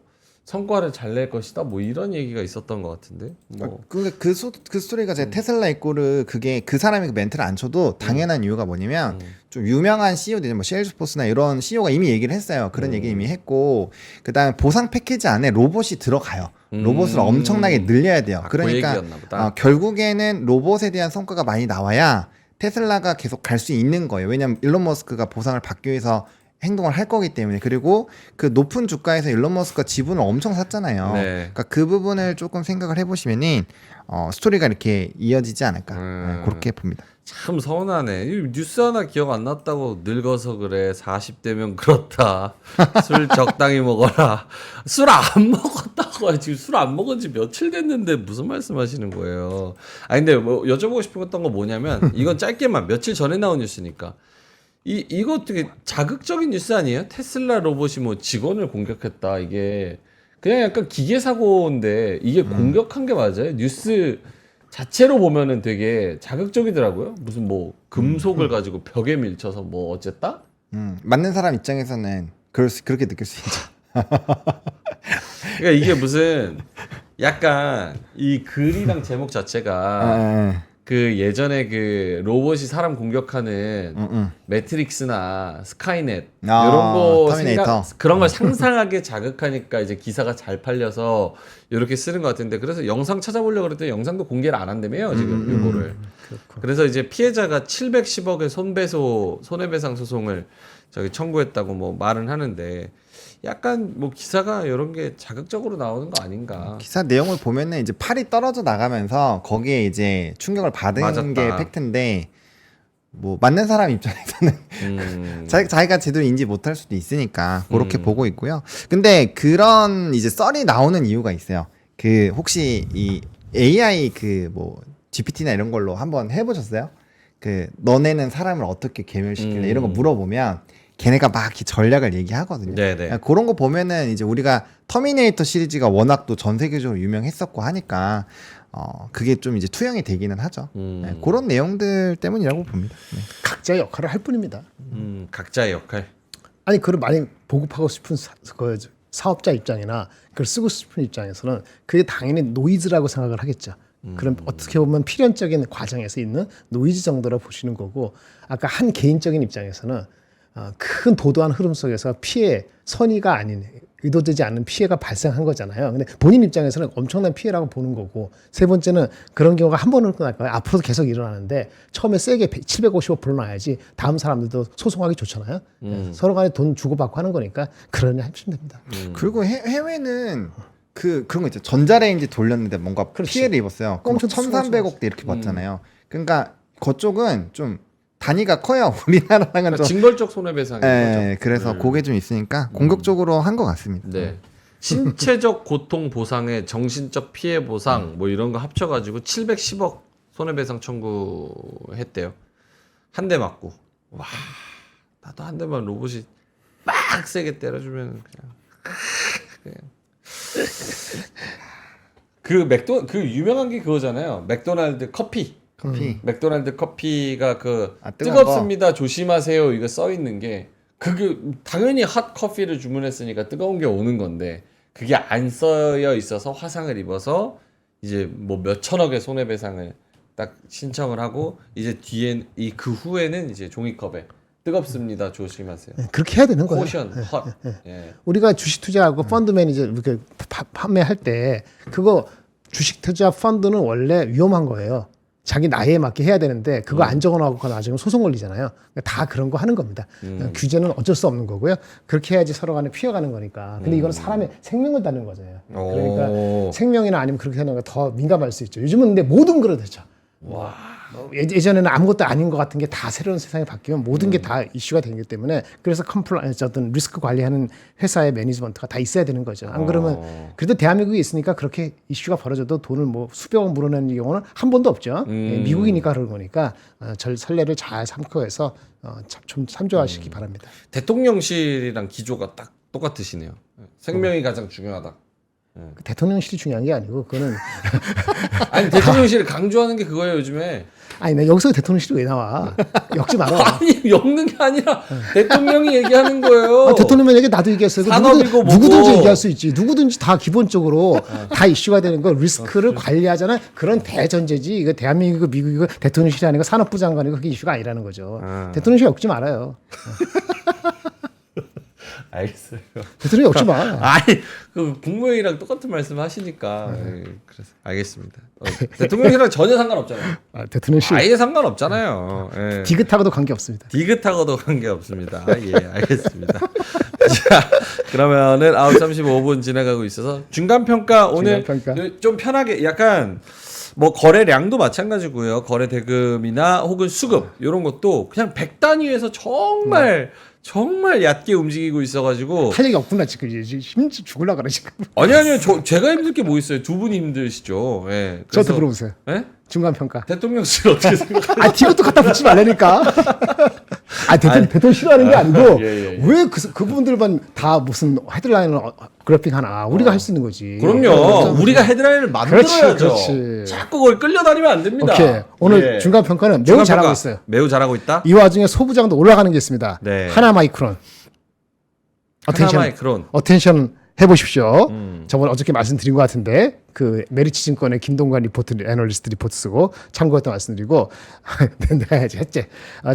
성과를 잘 낼 것이다 뭐 이런 얘기가 있었던 것 같은데 뭐. 그 스토리가 제가 테슬라 이꼬르 그게 그 사람이 그 멘트를 안 쳐도 당연한 이유가 뭐냐면 좀 유명한 CEO들 뭐 셰일스포스나 이런 CEO가 이미 얘기를 했어요. 그런 얘기 이미 했고 그다음에 보상 패키지 안에 로봇이 들어가요. 로봇을 엄청나게 늘려야 돼요. 그 그러니까 얘기였나 보다. 결국에는 로봇에 대한 성과가 많이 나와야 테슬라가 계속 갈 수 있는 거예요. 왜냐하면 일론 머스크가 보상을 받기 위해서 행동을 할 거기 때문에. 그리고 그 높은 주가에서 일론 머스크가 지분을 엄청 샀잖아요. 네. 그러니까 그 부분을 조금 생각을 해보시면은 스토리가 이렇게 이어지지 않을까 그렇게 봅니다. 참 서운하네. 이 뉴스 하나 기억 안 났다고 늙어서 그래. 40대면 그렇다. 술 적당히 먹어라. 술 안 먹었다고. 지금 술 안 먹은 지 며칠 됐는데 무슨 말씀하시는 거예요. 근데 뭐 여쭤보고 싶었던 거 뭐냐면 이건 짧게만 며칠 전에 나온 뉴스니까. 이거 되게 자극적인 뉴스 아니에요? 테슬라 로봇이 뭐 직원을 공격했다. 이게 그냥 약간 기계 사고인데 이게 공격한 게 맞아요? 뉴스 자체로 보면은 되게 자극적이더라고요. 무슨 뭐 금속을 가지고 벽에 밀쳐서 뭐 어쨌다? 맞는 사람 입장에서는 그렇게 느낄 수 있죠. 그러니까 이게 무슨 약간 이 글이랑 제목 자체가 그 예전에 그 로봇이 사람 공격하는 매트릭스나 스카이넷 아, 이런 거 터미네이터. 그런 걸 상상하게 자극하니까 이제 기사가 잘 팔려서 이렇게 쓰는 것 같은데 그래서 영상 찾아보려고 그랬더니 영상도 공개를 안 한다며요 지금 이거를. 그래서 이제 피해자가 710억의 손해배상 소송을 청구했다고 뭐 말은 하는데 약간 뭐 기사가 이런 게 자극적으로 나오는 거 아닌가. 기사 내용을 보면은 이제 팔이 떨어져 나가면서 거기에 이제 충격을 받은 맞았다. 게 팩트인데 뭐 맞는 사람 입장에서는 자기가 제대로 인지 못할 수도 있으니까 그렇게 보고 있고요. 근데 그런 이제 썰이 나오는 이유가 있어요. 그 혹시 이 AI 그 뭐 GPT나 이런 걸로 한번 해보셨어요? 그 너네는 사람을 어떻게 괴멸시킬래 이런 거 물어보면 걔네가 막 이렇게 전략을 얘기하거든요. 네네. 그런 거 보면은 이제 우리가 터미네이터 시리즈가 워낙 또 전 세계적으로 유명했었고 하니까 그게 좀 이제 투영이 되기는 하죠. 네, 그런 내용들 때문이라고 봅니다. 네. 각자의 역할을 할 뿐입니다. 각자의 역할. 아니 그걸 많이 보급하고 싶은 사업자 입장이나 그걸 쓰고 싶은 입장에서는 그게 당연히 노이즈라고 생각을 하겠죠. 그럼 어떻게 보면 필연적인 과정에서 있는 노이즈 정도로 보시는 거고 아까 한 개인적인 입장에서는 큰 도도한 흐름 속에서 피해 선의가 아닌 의도되지 않는 피해가 발생한 거잖아요. 근데 본인 입장에서는 엄청난 피해라고 보는 거고 세 번째는 그런 경우가 한 번은 끝날까요? 앞으로도 계속 일어나는데 처음에 세게 750억 불어놔야지 다음 사람들도 소송하기 좋잖아요. 서로 간에 돈 주고받고 하는 거니까 그러냐 하시면 됩니다. 그리고 해외는 그런 거 있죠. 전자레인지 돌렸는데 뭔가 그렇지. 피해를 입었어요. 그럼 엄청 1,300억대 이렇게 받잖아요. 그러니까 그쪽은 좀 단위가 커요. 우리나라랑은 그러니까 좀. 징벌적 손해배상인 네, 거죠. 그래서 그게 좀 있으니까 공격적으로 한 것 같습니다. 네. 신체적 고통 보상에 정신적 피해 보상 뭐 이런 거 합쳐가지고 710억 손해배상 청구했대요. 한 대 맞고. 와, 나도 한 대만 로봇이 막 세게 때려주면 그냥. 그 유명한 게 그거잖아요. 맥도날드 커피. 맥도날드 커피가 뜨겁습니다. 조심하세요. 이거 써 있는 게 그게 당연히 핫 커피를 주문했으니까 뜨거운 게 오는 건데 그게 안 써여 있어서 화상을 입어서 이제 뭐 몇천억의 손해배상을 딱 신청을 하고 이제 뒤에 그 후에는 이제 종이컵에 뜨겁습니다. 조심하세요. 그렇게 해야 되는 거예요. 코션 헛. 예. 우리가 주식 투자하고 펀드 매니저 이렇게 판매할 때 그거 주식 투자 펀드는 원래 위험한 거예요. 자기 나이에 맞게 해야 되는데 그거 안 적어놓고 나중에 소송 걸리잖아요. 그러니까 다 그런 거 하는 겁니다. 규제는 어쩔 수 없는 거고요. 그렇게 해야지 서로 간에 피해가는 거니까. 근데 이건 사람의 생명을 다루는 거잖아요. 그러니까 생명이나 아니면 그렇게 하는 거 더 민감할 수 있죠. 요즘은 근데 모든 그렇죠. 와. 예전에는 아무것도 아닌 것 같은 게 다 새로운 세상에 바뀌면 모든 게 다 이슈가 되기 때문에 그래서 컴플라이언스 어떤 리스크 관리하는 회사의 매니지먼트가 다 있어야 되는 거죠. 안 그러면 그래도 대한민국이 있으니까 그렇게 이슈가 벌어져도 돈을 뭐 수백억 물어내는 경우는 한 번도 없죠. 미국이니까 그런 거니까 선례를 잘 참고해서 좀 참조하시기 바랍니다. 대통령실이랑 기조가 딱 똑같으시네요. 생명이 가장 중요하다. 대통령실이 중요한 게 아니고 그거는 아니 대통령실을 강조하는 게 그거예요 요즘에. 아니 나 여기서 대통령실이 왜 나와? 엮지 마라. 아니 엮는 게 아니라 대통령이 얘기하는 거예요. 대통령만 얘기 나도 얘기했어요. 산업이고 누구든지 얘기할 수 있지. 누구든지 다 기본적으로 다 이슈가 되는 거 리스크를 관리하자는 그런 대전제지. 이거 대한민국이고 미국이고 대통령실이 아니고 산업부 장관이고 그게 이슈가 아니라는 거죠. 대통령실 엮지 말아요. 알겠어요. 대통령 엮지 마. 아니 그 국무회의랑 똑같은 말씀 하시니까 그래서 알겠습니다. 대통령이랑 전혀 상관없잖아요. 대통령실 아예 상관없잖아요. 예. 디귿하고도 관계 없습니다. 디귿하고도 관계없습니다. 예, 알겠습니다. 자, 그러면은 9시 35분 지나가고 있어서 중간평가 오늘 좀 편하게 약간 뭐 거래량도 마찬가지고요. 거래 대금이나 혹은 수급 이런 것도 그냥 100단위에서 정말 얕게 움직이고 있어가지고 할 얘기 없구나 지금 이제 힘들 죽을라 그래 지금. 아니요 제가 힘들 게 뭐 있어요. 두 분이 힘드시죠. 예. 저한테 물어보세요. 예? 중간 평가. 대통령실 어떻게 생각하세요? 디귿도 갖다 붙지 말라니까. 대통령 싫어하는 게 아니고 예. 왜 그분들만 다 무슨 헤드라인을 그래픽 하나 우리가 할 수 있는 거지. 그럼요. 우리가 헤드라인을 만들어야죠. 그렇지. 자꾸 거기 끌려다니면 안 됩니다. 오케이. 오늘 예. 중간 평가는 매우 중간 잘하고 평가 있어요. 매우 잘하고 있다. 이 와중에 소부장도 올라가는 게 있습니다. 네. 하나 마이크론. 하나마이크론. 어텐션 해보십시오. 음. 저번에 어저께 말씀드린 것 같은데 그 메리츠 증권의 김동관 리포트 애널리스트 리포트 쓰고 참고했다 말씀드리고 내가 했지.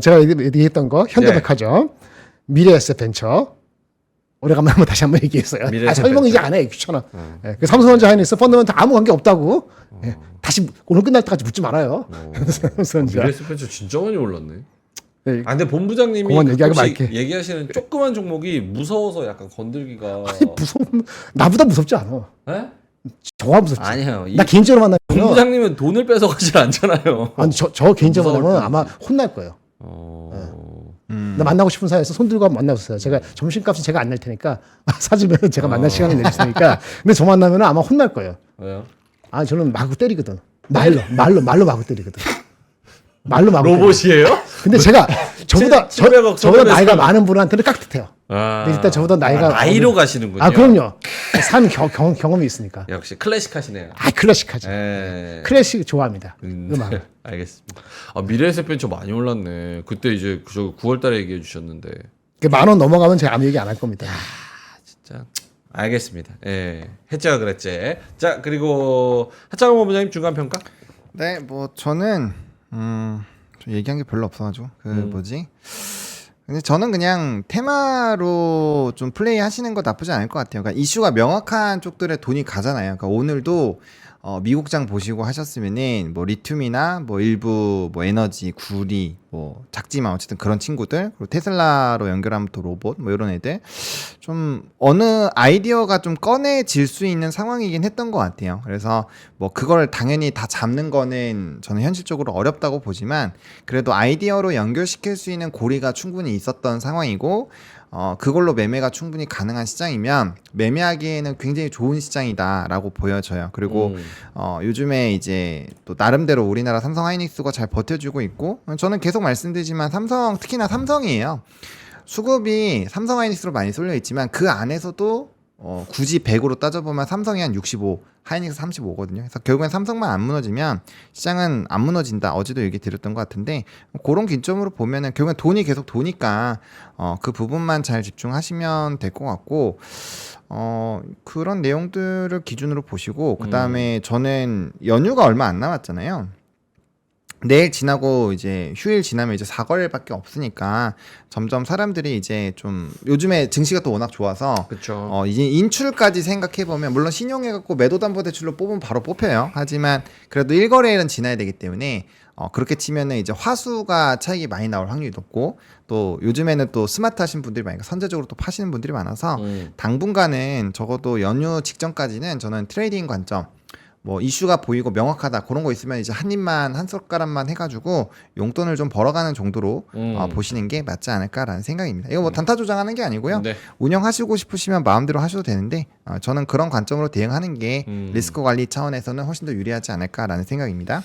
제가 얘기했던 거 현대백화점, 미래에셋벤처 오래간만에 한번 다시 한번 얘기했어요. 설명 이제 안 해. 귀찮아. 예, 그 삼성전자 하이닉스 펀드먼트 아무 관계 없다고. 예, 다시 오늘 끝날 때까지 묻지 말아요. 삼성전자. 미래스펜처 진짜 많이 올랐네. 네. 근데 본부장님이 그만 얘기하기 가끔씩 말게. 얘기하시는 조그만 종목이 무서워서 약간 건들기가. 나보다 무섭지 않아. 네? 저가 무섭지. 아니에요. 나 개인적으로 만나면 본부장님은 돈을 뺏어가질 않잖아요. 아니 저 개인적으로 무서울 만나면 아마 혼날 거예요. 나 만나고 싶은 사이에서 손 들고 한번 만나보세요. 제가 점심값은 제가 안 낼 테니까 사주면 제가 만날 시간을 낼 테니까. 근데 저 만나면 아마 혼날 거예요. 왜요? 아 저는 마구 때리거든. 말로 마구 때리거든. 말로 마구. 로봇이에요? 근데 제가 저보다 700억 저보다 나이가 손해배상. 많은 분한테는 깍듯해요. 아, 근데 일단 저보다 나이가 나이로 가시는군요. 아 그럼요. 산 경험이 있으니까. 역시 클래식하시네요. 아 클래식하죠. 예. 클래식 좋아합니다. 음악. 알겠습니다. 미래에셋벤처 많이 올랐네. 그때 이제 저 9월달에 얘기해 주셨는데. 10,000원 넘어가면 제가 아무 얘기 안 할 겁니다. 자, 알겠습니다. 예, 해자가 그랬지. 자, 그리고 하창원 본부장님 중간 평가. 네, 뭐 저는 좀 얘기한 게 별로 없어가지고 뭐지? 근데 저는 그냥 테마로 좀 플레이 하시는 거 나쁘지 않을 것 같아요. 그러니까 이슈가 명확한 쪽들에 돈이 가잖아요. 그러니까 오늘도 미국장 보시고 하셨으면은 뭐 리튬이나 뭐 일부 뭐 에너지, 구리, 뭐 작지만 어쨌든 그런 친구들, 그리고 테슬라로 연결하면 또 로봇 뭐 이런 애들 좀 어느 아이디어가 좀 꺼내질 수 있는 상황이긴 했던 것 같아요. 그래서 뭐 그걸 당연히 다 잡는 거는 저는 현실적으로 어렵다고 보지만 그래도 아이디어로 연결시킬 수 있는 고리가 충분히 있었던 상황이고 그걸로 매매가 충분히 가능한 시장이면 매매하기에는 굉장히 좋은 시장이다라고 보여져요. 그리고 요즘에 이제 또 나름대로 우리나라 삼성 하이닉스가 잘 버텨주고 있고 저는 계속 말씀드리지만 삼성 특히나 삼성이에요. 수급이 삼성 하이닉스로 많이 쏠려 있지만 그 안에서도 굳이 100으로 따져보면 삼성이 한 65, 하이닉스 35거든요. 그래서 결국엔 삼성만 안 무너지면 시장은 안 무너진다. 어제도 얘기 드렸던 것 같은데 그런 기점으로 보면은 결국엔 돈이 계속 도니까 그 부분만 잘 집중하시면 될 것 같고 그런 내용들을 기준으로 보시고 그 다음에 저는 연휴가 얼마 안 남았잖아요. 내일 지나고 이제 휴일 지나면 이제 4거래일밖에 없으니까 점점 사람들이 이제 좀 요즘에 증시가 또 워낙 좋아서 그렇죠. 이제 인출까지 생각해 보면 물론 신용해 갖고 매도담보대출로 뽑으면 바로 뽑혀요. 하지만 그래도 1거래일은 지나야 되기 때문에 그렇게 치면은 이제 화수가 차익이 많이 나올 확률이 높고 또 요즘에는 또 스마트하신 분들이 많으니까 선제적으로 또 파시는 분들이 많아서 당분간은 적어도 연휴 직전까지는 저는 트레이딩 관점 뭐 이슈가 보이고 명확하다 그런 거 있으면 이제 한 입만 한 숟가락만 해가지고 용돈을 좀 벌어가는 정도로 보시는 게 맞지 않을까라는 생각입니다. 이거 뭐 단타 조장하는 게 아니고요. 네. 운영하시고 싶으시면 마음대로 하셔도 되는데 저는 그런 관점으로 대응하는 게 리스크 관리 차원에서는 훨씬 더 유리하지 않을까라는 생각입니다.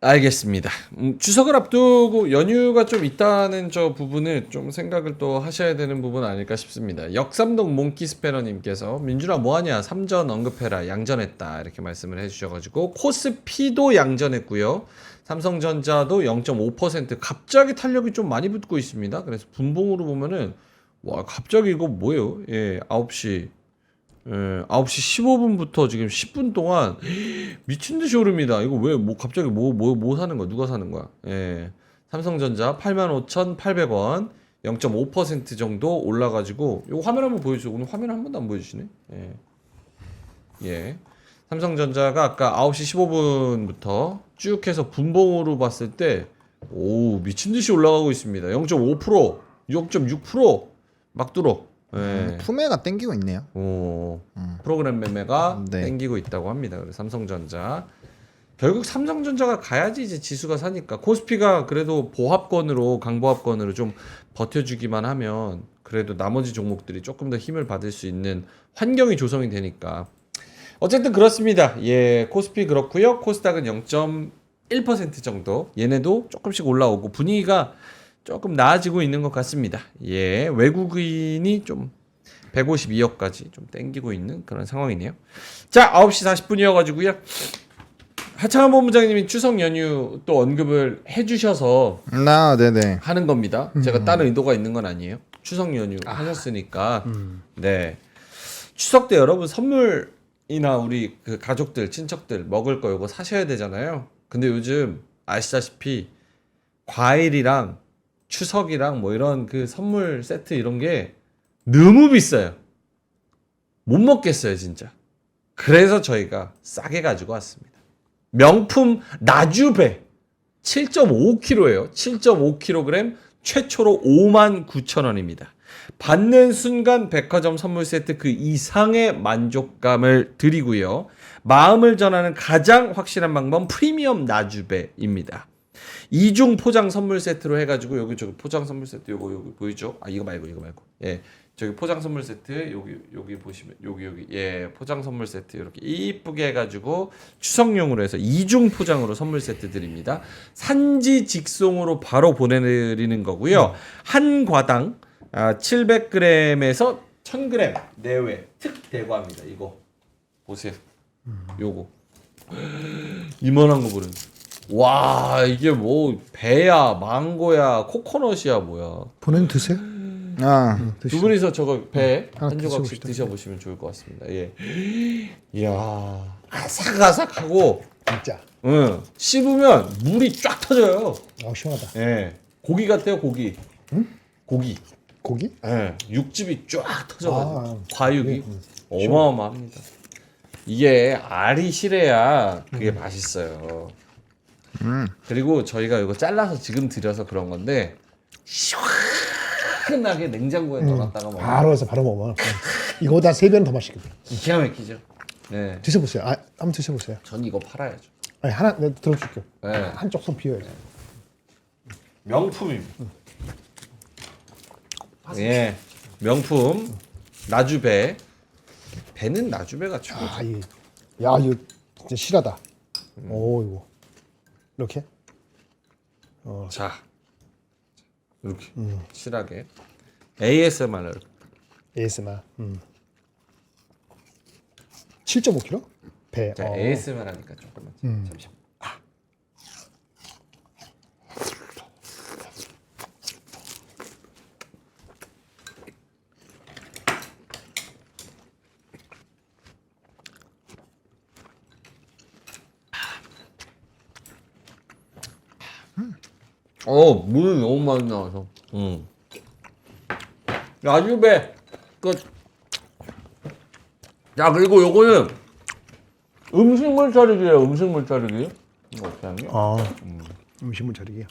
알겠습니다. 추석을 앞두고 연휴가 좀 있다는 저 부분을 좀 생각을 또 하셔야 되는 부분 아닐까 싶습니다. 역삼동 몽키스패너님께서 민준아 뭐하냐 3전 언급해라 양전했다 이렇게 말씀을 해주셔가지고 코스피도 양전했고요. 삼성전자도 0.5% 갑자기 탄력이 좀 많이 붙고 있습니다. 그래서 분봉으로 보면은 와 갑자기 이거 뭐예요? 예 9시 9시 15분부터 지금 10분 동안 미친 듯이 오릅니다. 이거 왜 뭐 갑자기 뭐 사는 거야? 누가 사는 거야? 예. 삼성전자 85,800원 0.5% 정도 올라가지고 이거 화면 한번 보여주세요. 오늘 화면 한 번도 안 보여주시네. 예. 예. 삼성전자가 아까 9시 15분부터 쭉 해서 분봉으로 봤을 때 오 미친 듯이 올라가고 있습니다. 0.5%, 0.6% 막두로. 네. 품에가 땡기고 있네요. 프로그램 매매가 네. 땡기고 있다고 합니다. 그래서 삼성전자 결국 삼성전자가 가야지 이제 지수가 사니까 코스피가 그래도 보합권으로 강보합권으로 좀 버텨주기만 하면 그래도 나머지 종목들이 조금 더 힘을 받을 수 있는 환경이 조성이 되니까 어쨌든 그렇습니다. 예, 코스피 그렇고요. 코스닥은 0.1% 정도 얘네도 조금씩 올라오고 분위기가 조금 나아지고 있는 것 같습니다. 예, 외국인이 좀 152억까지 좀 땡기고 있는 그런 상황이네요. 자, 9시 40분이어가지고요. 하창한 본부장님이 추석 연휴 또 언급을 해주셔서 네네. 하는 겁니다. 제가 다른 의도가 있는 건 아니에요. 추석 연휴 하셨으니까. 네. 추석 때 여러분 선물이나 우리 그 가족들, 친척들 먹을 거 이거 사셔야 되잖아요. 근데 요즘 아시다시피 과일이랑 추석이랑 뭐 이런 그 선물 세트 이런 게 너무 비싸요. 못 먹겠어요, 진짜. 그래서 저희가 싸게 가지고 왔습니다. 명품 나주배 7.5kg예요. 7.5kg 최초로 59,000원입니다. 받는 순간 백화점 선물 세트 그 이상의 만족감을 드리고요. 마음을 전하는 가장 확실한 방법 프리미엄 나주배입니다. 이중 포장 선물 세트로 해가지고 여기 저기 포장 선물 세트 요거 여기 보이죠? 아 이거 말고 예 저기 포장 선물 세트 여기 보시면 여기 예 포장 선물 세트 이렇게 이쁘게 해가지고 추석용으로 해서 이중 포장으로 선물 세트 드립니다. 산지 직송으로 바로 보내드리는 거고요. 한 과당 700g에서 1000g 내외 특 대과입니다. 이거 보세요. 요거 이만한 거 보는. 와 이게 뭐 배야 망고야 코코넛이야 뭐야. 본인 드세요. 두 분이서 저거 배 하나 한 조각씩 드셔보시죠. 드셔보시면 좋을 것 같습니다. 예. 이야 아삭아삭하고 진짜. 응 씹으면 물이 쫙 터져요. 시원하다. 예 고기 같아요 고기. 고기. 고기? 예 육즙이 쫙 터져가지고 과육이 고기. 어마어마합니다. 이게 알이 실해야 그게 맛있어요. 그리고 저희가 이거 잘라서 지금 드려서 그런 건데 시원하게 냉장고에 넣어놨다가 먹으면 바로 해서 바로 먹으면 이거보다 3배는 더 맛있거든. 기가 막히죠. 네, 드셔보세요. 한번 드셔보세요. 전 이거 팔아야죠. 아니 하나 내가 들어줄게요. 네. 한쪽 손 비워야지. 명품입니다. 예, 명품 나주배. 배는 나주배가 최고. 이거 진짜 실하다. 오 이거 이렇게. 자, 이렇게 실하게 ASMR로 이렇게. ASMR. 7.5kg? 배. 자, ASMR 하니까 조금만 잠시만. 물이 너무 많이 나와서. 나주배 끝. 야 그리고 요거는 음식물 처리기예요. 음식물 처리기. 이거 어떻게 하는 거야? 음식물 처리기요.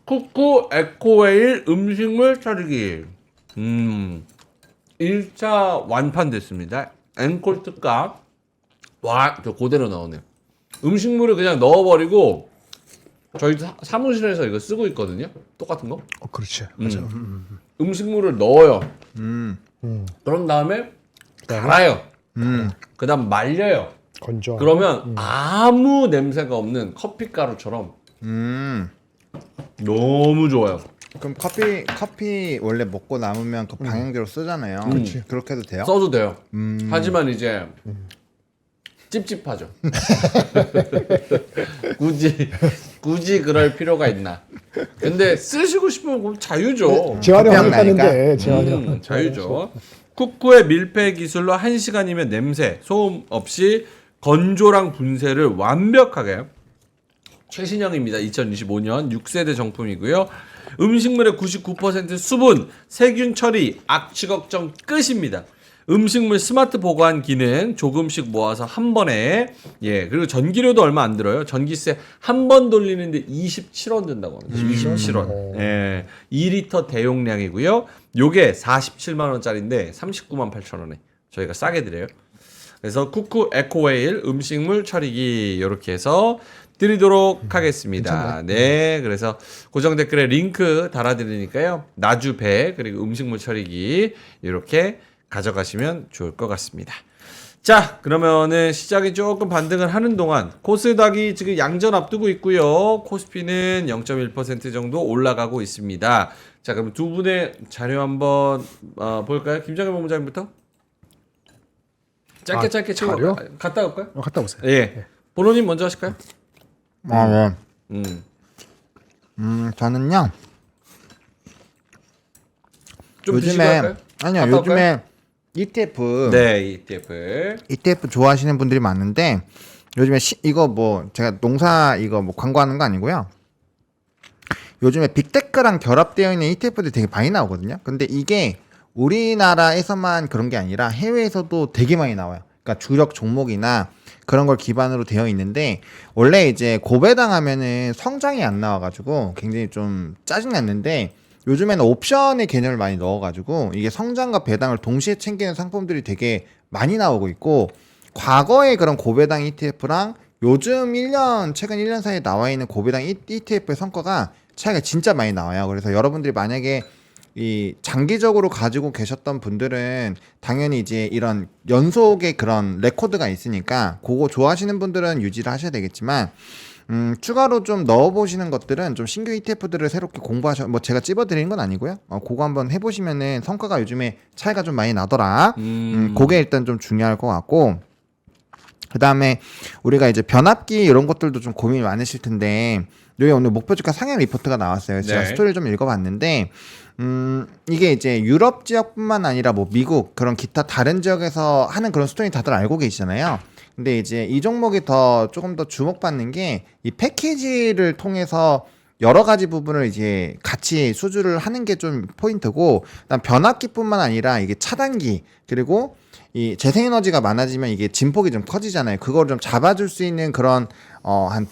쿠쿠 에코웨일 음식물 처리기. 1차 완판됐습니다. 앵콜 특가. 와, 저 그대로 나오네요. 음식물을 그냥 넣어버리고 저희 사무실에서 이거 쓰고 있거든요. 똑같은 거. 그렇지. 맞아. 음식물을 넣어요. 그런 다음에 갈아요. 그다음 말려요. 건조. 그러면 아무 냄새가 없는 커피 가루처럼 너무 좋아요. 그럼 커피 원래 먹고 남으면 그 방향제로 쓰잖아요. 그렇게 해도 돼요? 써도 돼요. 하지만 이제 찝찝하죠. 굳이 그럴 필요가 있나? 근데 쓰시고 싶으면 그럼 자유죠. 재활용하겠다는데 재활용. 자유죠. 쿠쿠의 밀폐 기술로 1시간이면 냄새, 소음 없이 건조랑 분쇄를 완벽하게. 최신형입니다. 2025년 6세대 정품이고요. 음식물의 99% 수분, 세균 처리, 악취 걱정 끝입니다. 음식물 스마트 보관 기능 조금씩 모아서 한 번에 그리고 전기료도 얼마 안 들어요. 전기세 한 번 돌리는데 27원 든다고 합니다. 27원. 예. 2리터 대용량이고요. 요게 47만 원짜리인데 39만 8천 원에 저희가 싸게 드려요. 그래서 쿠쿠 에코웨일 음식물 처리기 이렇게 해서 드리도록 하겠습니다. 네, 그래서 고정 댓글에 링크 달아드리니까요. 나주배 그리고 음식물 처리기 이렇게 가져가시면 좋을 것 같습니다. 자, 그러면은 시장이 조금 반등을 하는 동안 코스닥이 지금 양전 앞두고 있고요. 코스피는 0.1% 정도 올라가고 있습니다. 자, 그럼 두 분의 자료 한번 볼까요? 김정현 본부장님부터. 짧게 치고 자료? 갔다 올까요? 갔다 오세요. 예. 본호님 먼저 하실까요? 네. 저는요. 좀 드시고 요즘에 할까요? 아니요. 갔다 요즘에 ETF 네, ETF. ETF 좋아하시는 분들이 많은데 요즘에 이거 뭐 제가 농사 이거 뭐 광고하는 거 아니고요. 요즘에 빅테크랑 결합되어 있는 ETF들이 되게 많이 나오거든요. 근데 이게 우리나라에서만 그런 게 아니라 해외에서도 되게 많이 나와요. 그러니까 주력 종목이나 그런 걸 기반으로 되어 있는데 원래 이제 고배당하면은 성장이 안 나와가지고 굉장히 좀 짜증났는데 요즘에는 옵션의 개념을 많이 넣어가지고 이게 성장과 배당을 동시에 챙기는 상품들이 되게 많이 나오고 있고 과거의 그런 고배당 ETF랑 요즘 최근 1년 사이에 나와 있는 고배당 ETF의 성과가 차이가 진짜 많이 나와요. 그래서 여러분들이 만약에 이 장기적으로 가지고 계셨던 분들은 당연히 이제 이런 연속의 그런 레코드가 있으니까 그거 좋아하시는 분들은 유지를 하셔야 되겠지만 추가로 좀 넣어보시는 것들은 좀 신규 ETF들을 새롭게 뭐 제가 찝어드리는 건 아니고요. 그거 한번 해보시면은 성과가 요즘에 차이가 좀 많이 나더라. 그게 일단 좀 중요할 것 같고. 그 다음에 우리가 이제 변압기 이런 것들도 좀 고민이 많으실 텐데, 여기 오늘 목표주가 상향 리포트가 나왔어요. 제가 네. 스토리를 좀 읽어봤는데, 이게 이제 유럽 지역뿐만 아니라 뭐 미국 그런 기타 다른 지역에서 하는 그런 스토리 다들 알고 계시잖아요. 근데 이제 이 종목이 조금 더 주목받는 게 이 패키지를 통해서 여러 가지 부분을 이제 같이 수주를 하는 게 좀 포인트고, 그다음 변압기뿐만 아니라 이게 차단기 그리고 이 재생에너지가 많아지면 이게 진폭이 좀 커지잖아요. 그걸 좀 잡아줄 수 있는 그런 한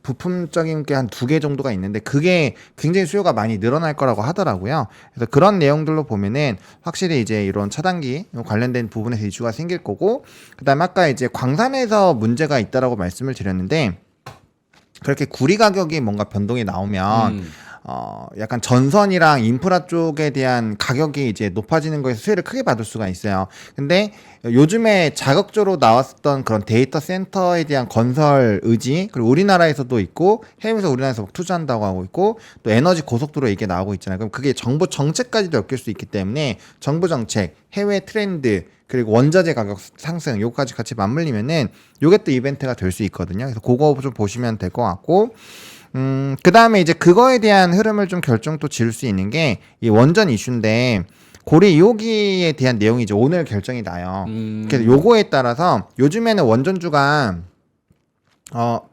부품적인 게 한 2개 정도가 있는데 그게 굉장히 수요가 많이 늘어날 거라고 하더라고요. 그래서 그런 내용들로 보면은 확실히 이제 이런 차단기 관련된 부분에서 이슈가 생길 거고, 그다음에 아까 이제 광산에서 문제가 있다라고 말씀을 드렸는데 그렇게 구리 가격이 뭔가 변동이 나오면 약간 전선이랑 인프라 쪽에 대한 가격이 이제 높아지는 거에서 수혜를 크게 받을 수가 있어요. 근데 요즘에 자극적으로 나왔었던 그런 데이터 센터에 대한 건설 의지, 그리고 우리나라에서도 있고 해외에서 우리나라에서 투자한다고 하고 있고 또 에너지 고속도로 이게 나오고 있잖아요. 그럼 그게 정부 정책까지도 엮일 수 있기 때문에 정부 정책, 해외 트렌드, 그리고 원자재 가격 상승 요거까지 같이 맞물리면은 요게 또 이벤트가 될 수 있거든요. 그래서 그거 좀 보시면 될 것 같고, 그 다음에 이제 그거에 대한 흐름을 좀 결정도 지을 수 있는 게 이 원전 이슈인데 고리 2호기에 대한 내용이 이제 오늘 결정이 나요. 그래서 요거에 따라서 요즘에는 원전주가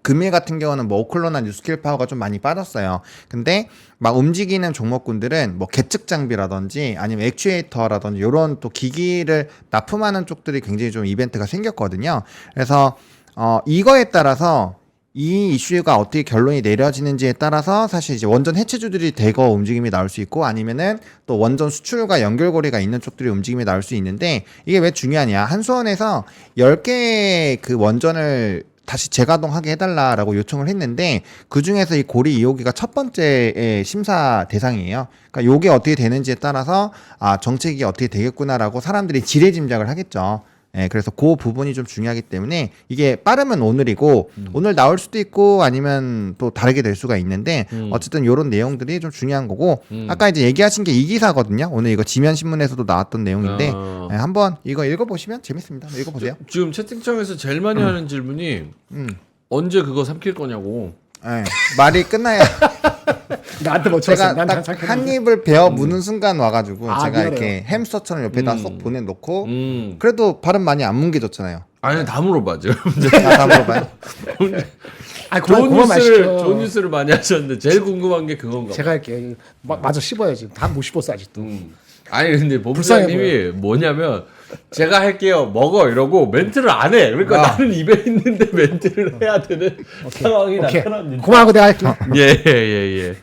금일 같은 경우는 뭐 오클로나 뉴스킬 파워가 좀 많이 빠졌어요. 근데 막 움직이는 종목군들은 뭐 계측 장비라든지 아니면 액추에이터라든지 이런 또 기기를 납품하는 쪽들이 굉장히 좀 이벤트가 생겼거든요. 그래서 이거에 따라서 이 이슈가 어떻게 결론이 내려지는지에 따라서 사실 이제 원전 해체주들이 대거 움직임이 나올 수 있고 아니면은 또 원전 수출과 연결고리가 있는 쪽들이 움직임이 나올 수 있는데 이게 왜 중요하냐. 한수원에서 10개의 그 원전을 다시 재가동하게 해달라라고 요청을 했는데 그 중에서 이 고리 2호기가 첫 번째의 심사 대상이에요. 그러니까 요게 어떻게 되는지에 따라서 정책이 어떻게 되겠구나라고 사람들이 지레짐작을 하겠죠. 예, 그래서 그 부분이 좀 중요하기 때문에 이게 빠르면 오늘이고 오늘 나올 수도 있고 아니면 또 다르게 될 수가 있는데 어쨌든 이런 내용들이 좀 중요한 거고 아까 이제 얘기하신 게 이 기사거든요. 오늘 이거 지면신문에서도 나왔던 내용인데 예, 한번 이거 읽어보시면 재밌습니다. 읽어보세요. 지금 채팅창에서 제일 많이 하는 질문이 언제 그거 삼킬 거냐고. 예, 말이 끝나야 나한테 뭐 제가 난 딱 잠깐 한 입을 베어 무는 순간 와가지고 제가 미안해요. 이렇게 햄스터처럼 옆에다 쏙 보내놓고 음. 그래도 발음 많이 안 뭉개졌잖아요. 아니 다 물어봐죠. 다 물어봐요. 좋은 뉴스를 많이 하셨는데 제일 궁금한 게 그건가. 제가 할게. 마저 씹어야지. 다 못 씹었어 아직도. 아니 근데 불쌍해 본부장님이 뭐냐면 제가 할게요 먹어 이러고 멘트를 안 해. 그러니까 나는 입에 있는데 멘트를 해야 되는 상황이 오케이. 나타납니다. 고마워 내가 할게. 예.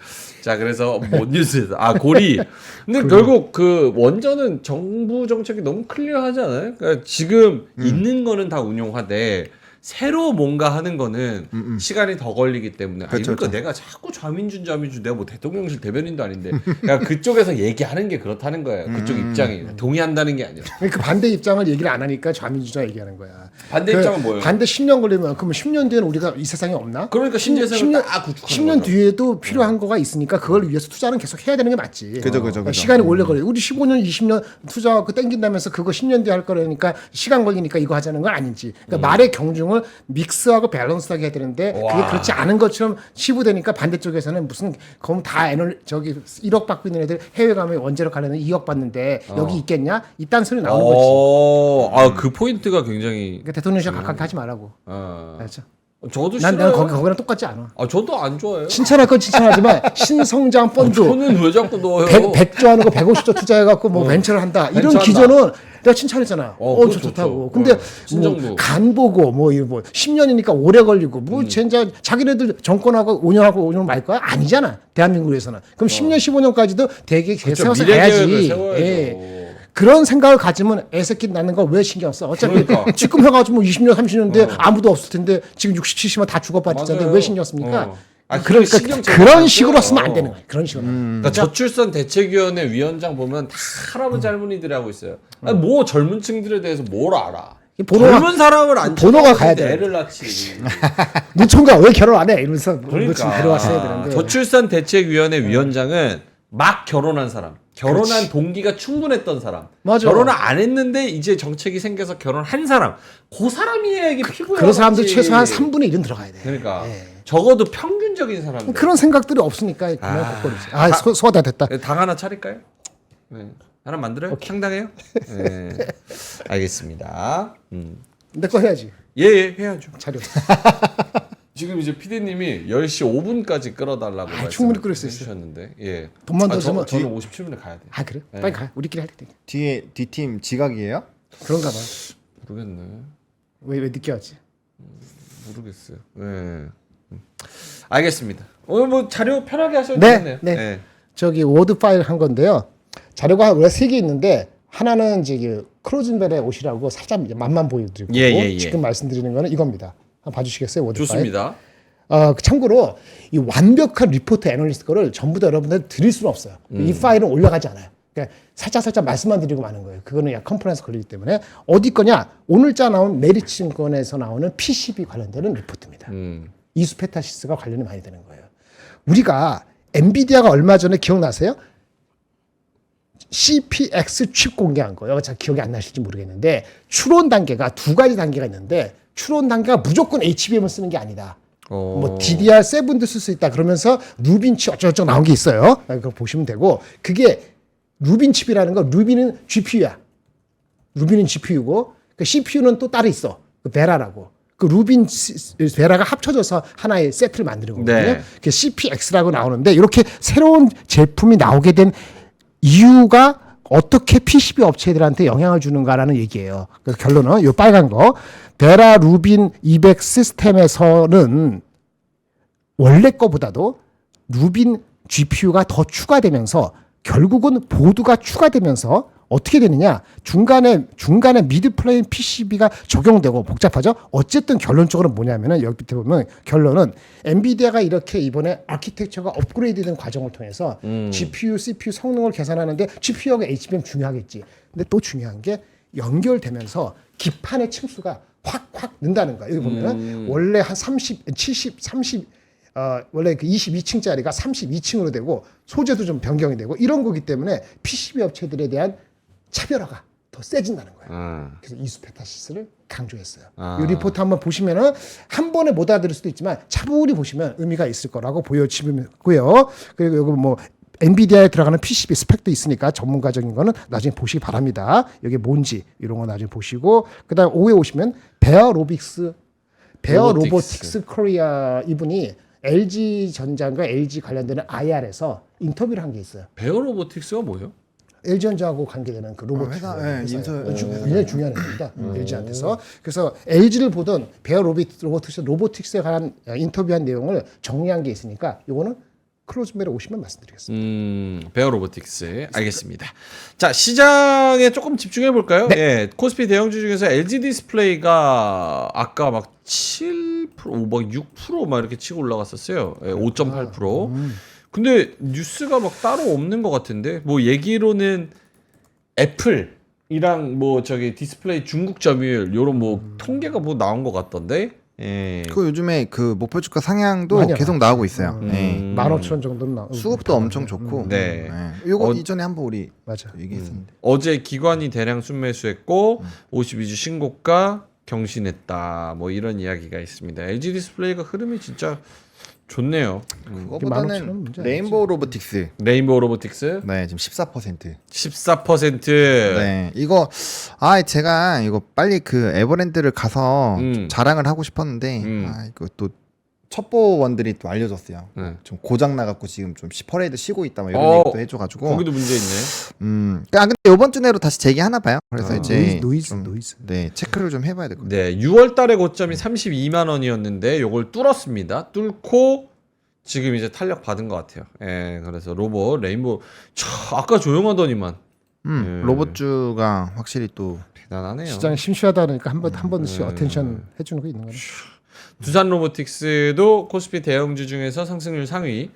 자 그래서 뭔 뉴스? 고리. 근데 결국 그 원전은 정부 정책이 너무 클리어하지 않아요? 그러니까 지금 있는 거는 다 운용하되 새로 뭔가 하는 거는 시간이 더 걸리기 때문에 그렇죠, 그러니까 내가 자꾸 좌민준 내가 뭐 대통령실 대변인도 아닌데 그러니까 그쪽에서 얘기하는 게 그렇다는 거예요. 그쪽 입장이 동의한다는 게 아니라 그 반대 입장을 얘기를 안 하니까 좌민주자 얘기하는 거야. 반대 입장은 뭐예요? 반대 10년 걸리면 그럼 10년 뒤에는 우리가 이 세상에 없나? 그러니까 신재생을 딱 구축하는 10년 거죠. 뒤에도 필요한 거가 있으니까 그걸 위해서 투자는 계속 해야 되는 게 맞지. 그죠. 시간이 오래 걸려. 우리 15년, 20년 투자하고 땡긴다면서 그거 10년 뒤에 할 거라니까 시간 걸리니까 이거 하자는 건 아닌지. 그러니까 말의 경중을 믹스하고 밸런스하게 해야 되는데 그게 와. 그렇지 않은 것처럼 치부되니까 반대쪽에서는 무슨 그럼 다 저기 1억 받고 있는 애들 해외 가면 원재료 가려면 2억 받는데 여기 있겠냐? 이딴 소리 나오는 거지. 그 포인트가 굉장히 그러니까 대통령실 가깝게 하지 말라고. 알았죠? 저도 난 싫어요. 거기랑 똑같지 않아. 저도 안 좋아해요. 칭찬할 건 칭찬하지만 신성장 펀드 저는 왜 자꾸 넣어요? 100조 하는 거 150조 투자해갖고 뭐 벤처를 한다. 이런 벤처한다. 기존은 내가 칭찬했잖아. 그거 저 좋다고. 좋죠. 근데 신정부. 뭐 간 보고 뭐 10년이니까 오래 걸리고 뭐 진짜 자기네들 정권하고 5년하고 말 거야? 아니잖아. 대한민국에서는. 그럼 10년 15년까지도 대개 세워서 미래 가야지. 계획을 세워야죠. 예. 그런 생각을 가지면 애새끼 낳는 거 왜 신경 써? 어차피 그러니까. 지금 해가지고 뭐 20년 30년인데 아무도 없을 텐데 지금 60, 70만 다 죽어버렸잖아요. 맞아요. 왜 신경 씁니까? 그러니까 그런 식으로 쓰면 안 되는 거예요. 그런 식으로. 그러니까 저출산 대책위원회 위원장 보면 다 할아버지 할머니들이 하고 있어요. 아니, 뭐 젊은 층들에 대해서 뭘 알아? 젊은 사람을 안 번호가 가야 돼. 애를 낳지. 노총각 왜 결혼 안 해? 이러면서 그러니까 데려왔어야 되는데. 저출산 대책위원회 위원장은 막 결혼한 사람, 결혼한 동기가 충분했던 사람, 맞아. 결혼을 안 했는데 이제 정책이 생겨서 결혼한 사람, 그 사람이 이게 피부에 그런 사람들 와닿지. 최소한 3분의 1은 들어가야 돼. 그러니까 예. 적어도 평균적인 사람들. 그런 생각들이 없으니까 그냥 겉거리지. 소화다 됐다. 당 하나 차릴까요? 네. 하나 만들어요? 상당해요? 네. 알겠습니다. 내 거 해야지. 예, 해야죠. 자료. 지금 이제 PD님이 10시 5분까지 끌어달라고 충분히 끌을 수 있어요. 해주셨는데, 예. 돈만 더 주면 저는 57분에 가야 돼요. 아 그래? 빨리 가. 우리끼리 할 때. 뒤에 D팀 지각이에요? 그런가 봐. 모르겠네. 왜 늦게 왔지? 모르겠어요. 네. 알겠습니다. 오늘 뭐 자료 편하게 하셔도 네, 되겠네요. 네. 저기 워드 파일 한 건데요. 자료가 원래 3개 있는데 하나는 이제 크로즌벨의 옷이라고 살짝 이제 맛만 보여드리고 예. 지금 말씀드리는 거는 이겁니다. 한번 봐주시겠어요? 워드 파일. 좋습니다. 참고로 이 완벽한 리포트 애널리스트 거를 전부 다 여러분들 드릴 수는 없어요. 이 파일은 올라가지 않아요. 그러니까 살짝 말씀만 드리고 마는 거예요. 그거는 약 컨퍼런스 걸리기 때문에 어디 거냐? 오늘자 나온 메리츠증권에서 나오는 PCB 관련되는 리포트입니다. 이수페타시스가 관련이 많이 되는 거예요. 우리가 엔비디아가 얼마 전에 기억나세요? CPX 칩 공개한 거예요. 잘 기억이 안 나실지 모르겠는데 추론 단계가 2가지 단계가 있는데 추론 단계가 무조건 HBM을 쓰는 게 아니다. 뭐 DDR7도 쓸 수 있다. 그러면서 루빈 칩 어쩌고저쩌고 나온 게 있어요. 그거 보시면 되고 그게 루빈 칩이라는 거 루빈은 GPU야. 루빈은 GPU고 그 CPU는 또 따로 있어. 그 베라라고. 그 루빈 베라가 합쳐져서 하나의 세트를 만드는 거거든요. 네. 그 CPX라고 나오는데 이렇게 새로운 제품이 나오게 된 이유가 어떻게 PCB 업체들한테 영향을 주는가라는 얘기예요. 그래서 결론은 이 빨간 거 베라 루빈 200 시스템에서는 원래 거보다도 루빈 GPU가 더 추가되면서 결국은 보드가 추가되면서 어떻게 되느냐 중간에 미드 플레인 PCB가 적용되고 복잡하죠. 어쨌든 결론적으로는 뭐냐면은 여기 밑에 보면 결론은 엔비디아가 이렇게 이번에 아키텍처가 업그레이드된 과정을 통해서 GPU, CPU 성능을 계산하는데 GPU하고 HBM 중요하겠지. 근데 또 중요한 게 연결되면서 기판의 층수가 확 는다는 거야. 여기 보면은 원래 한 30 원래 그 22층짜리가 32층으로 되고 소재도 좀 변경이 되고 이런 거기 때문에 PCB 업체들에 대한 차별화가 더 세진다는 거예요. 그래서 이수페타시스를 강조했어요. 이 리포트 한번 보시면은 한 번에 못 알아들을 수도 있지만 차분히 보시면 의미가 있을 거라고 보여지고요. 그리고 여기 뭐 엔비디아에 들어가는 PCB 스펙도 있으니까 전문가적인 거는 나중에 보시기 바랍니다. 여기 뭔지 이런 거 나중에 보시고 그다음 5에 오시면 베어 로보틱스 코리아 이분이 LG 전자과 LG 관련되는 IR에서 인터뷰를 한 게 있어요. 베어 로보틱스가 뭐예요? LG전자하고 관계되는 그 로봇 굉장히 중요한 회사입니다. LG한테서. 그래서 LG를 보던 베어 로보틱스에 관한 인터뷰한 내용을 정리한 게 있으니까 이거는 클로즈메일에 오시면 말씀드리겠습니다. 베어 로보틱스 알겠습니다. 자, 시장에 조금 집중해 볼까요? 네. 예, 코스피 대형주 중에서 LG 디스플레이가 아까 막 7%, 막 6% 이렇게 치고 올라갔었어요. 예, 5.8%. 근데 뉴스가 막 따로 없는 것 같은데 뭐 얘기로는 애플이랑 뭐 저기 디스플레이 중국 점유율 요런 뭐 통계가 뭐 나온 것 같던데. 예. 그 요즘에 그 목표 주가 상향도 많이 계속 나왔죠. 나오고 있어요. 네. 15,000원 정도는 나오고 수급도 엄청 좋고. 네. 이거 어, 이전에 한번 우리 맞아. 얘기했었는데. 어제 기관이 대량 순매수했고 52주 신고가 경신했다. 뭐 이런 이야기가 있습니다. LG 디스플레이가 흐름이 진짜 좋네요. 그거보다는 15,000원 문제 레인보우 로보틱스. 레인보우 로보틱스 네, 지금 14%. 14%. 네, 이거 제가 이거 빨리 그 에버랜드를 가서 좀 자랑을 하고 싶었는데 이거 또 첩보원들이 또 알려줬어요. 네. 좀 고장 나갖고 지금 좀 퍼레이드 쉬고 있다 뭐 이런 어, 얘기도 해줘가지고. 거기도 문제 있네. 근데 이번 주 내로 다시 재개하나 봐요. 그래서 이제 노이즈. 네, 체크를 좀 해봐야 될 것 같아요. 네, 6월 달에 고점이 32만 원이었는데 요걸 뚫었습니다. 뚫고 지금 이제 탄력 받은 것 같아요. 예, 그래서 로봇 레인보우 아까 조용하더니만 로봇주가 확실히 또 대단하네요. 시장이 심취하다 그러니까 한 번씩 어텐션 해주는 거 있는 거네. 두산 로보틱스도 코스피 대형주 중에서 상승률 상위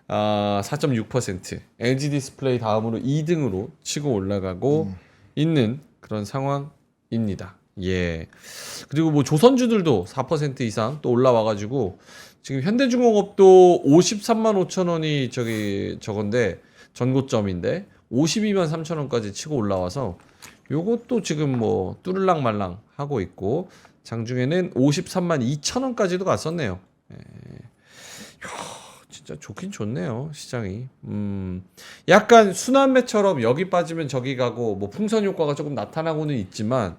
4.6%, LG 디스플레이 다음으로 2등으로 치고 올라가고 있는 그런 상황입니다. 예. 그리고 뭐 조선주들도 4% 이상 또 올라와가지고 지금 현대중공업도 53만 5천 원이 저건데 전고점인데 52만 3천 원까지 치고 올라와서 요것도 지금 뭐 뚜를랑 말랑 하고 있고 장중에는 53만 2천 원까지도 갔었네요. 예. 진짜 좋긴 좋네요 시장이. 약간 순환매처럼 여기 빠지면 저기 가고 뭐 풍선 효과가 조금 나타나고는 있지만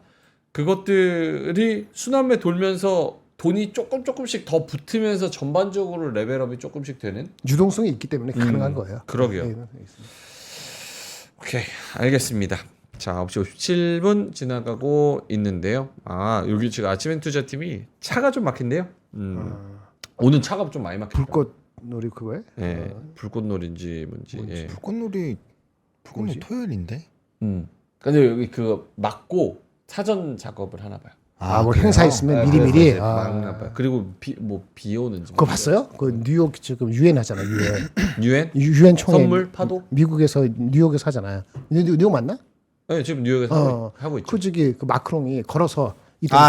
그것들이 순환매 돌면서 돈이 조금씩 더 붙으면서 전반적으로 레벨업이 조금씩 되는. 유동성이 있기 때문에 가능한 거예요. 그러게요. 네, 오케이, 알겠습니다. 자, 9시 57분 지나가고 있는데요. 여기 지금 아침엔 투자팀이 차가 좀 막힌대요. 오늘 차가 좀 많이 막혔다. 불꽃놀이 그거에? 예, 불꽃놀이인지 뭔지. 예. 불꽃놀이 뭐지? 토요일인데? 근데 여기 그 막고 사전 작업을 하나 봐요. 뭐 그래요? 행사 있으면 그래서 미리미리. 이제 막나 봐요. 그리고 비 오는지. 그거 봤어요? 그 뉴욕 지금 유엔 하잖아. 유엔? 유엔 총회. 선물 파도? 미국에서 뉴욕에서 하잖아요. 뉴욕 맞나? 네, 지금 뉴욕에서 하고 있죠. 그 저기 그 마크롱이 걸어서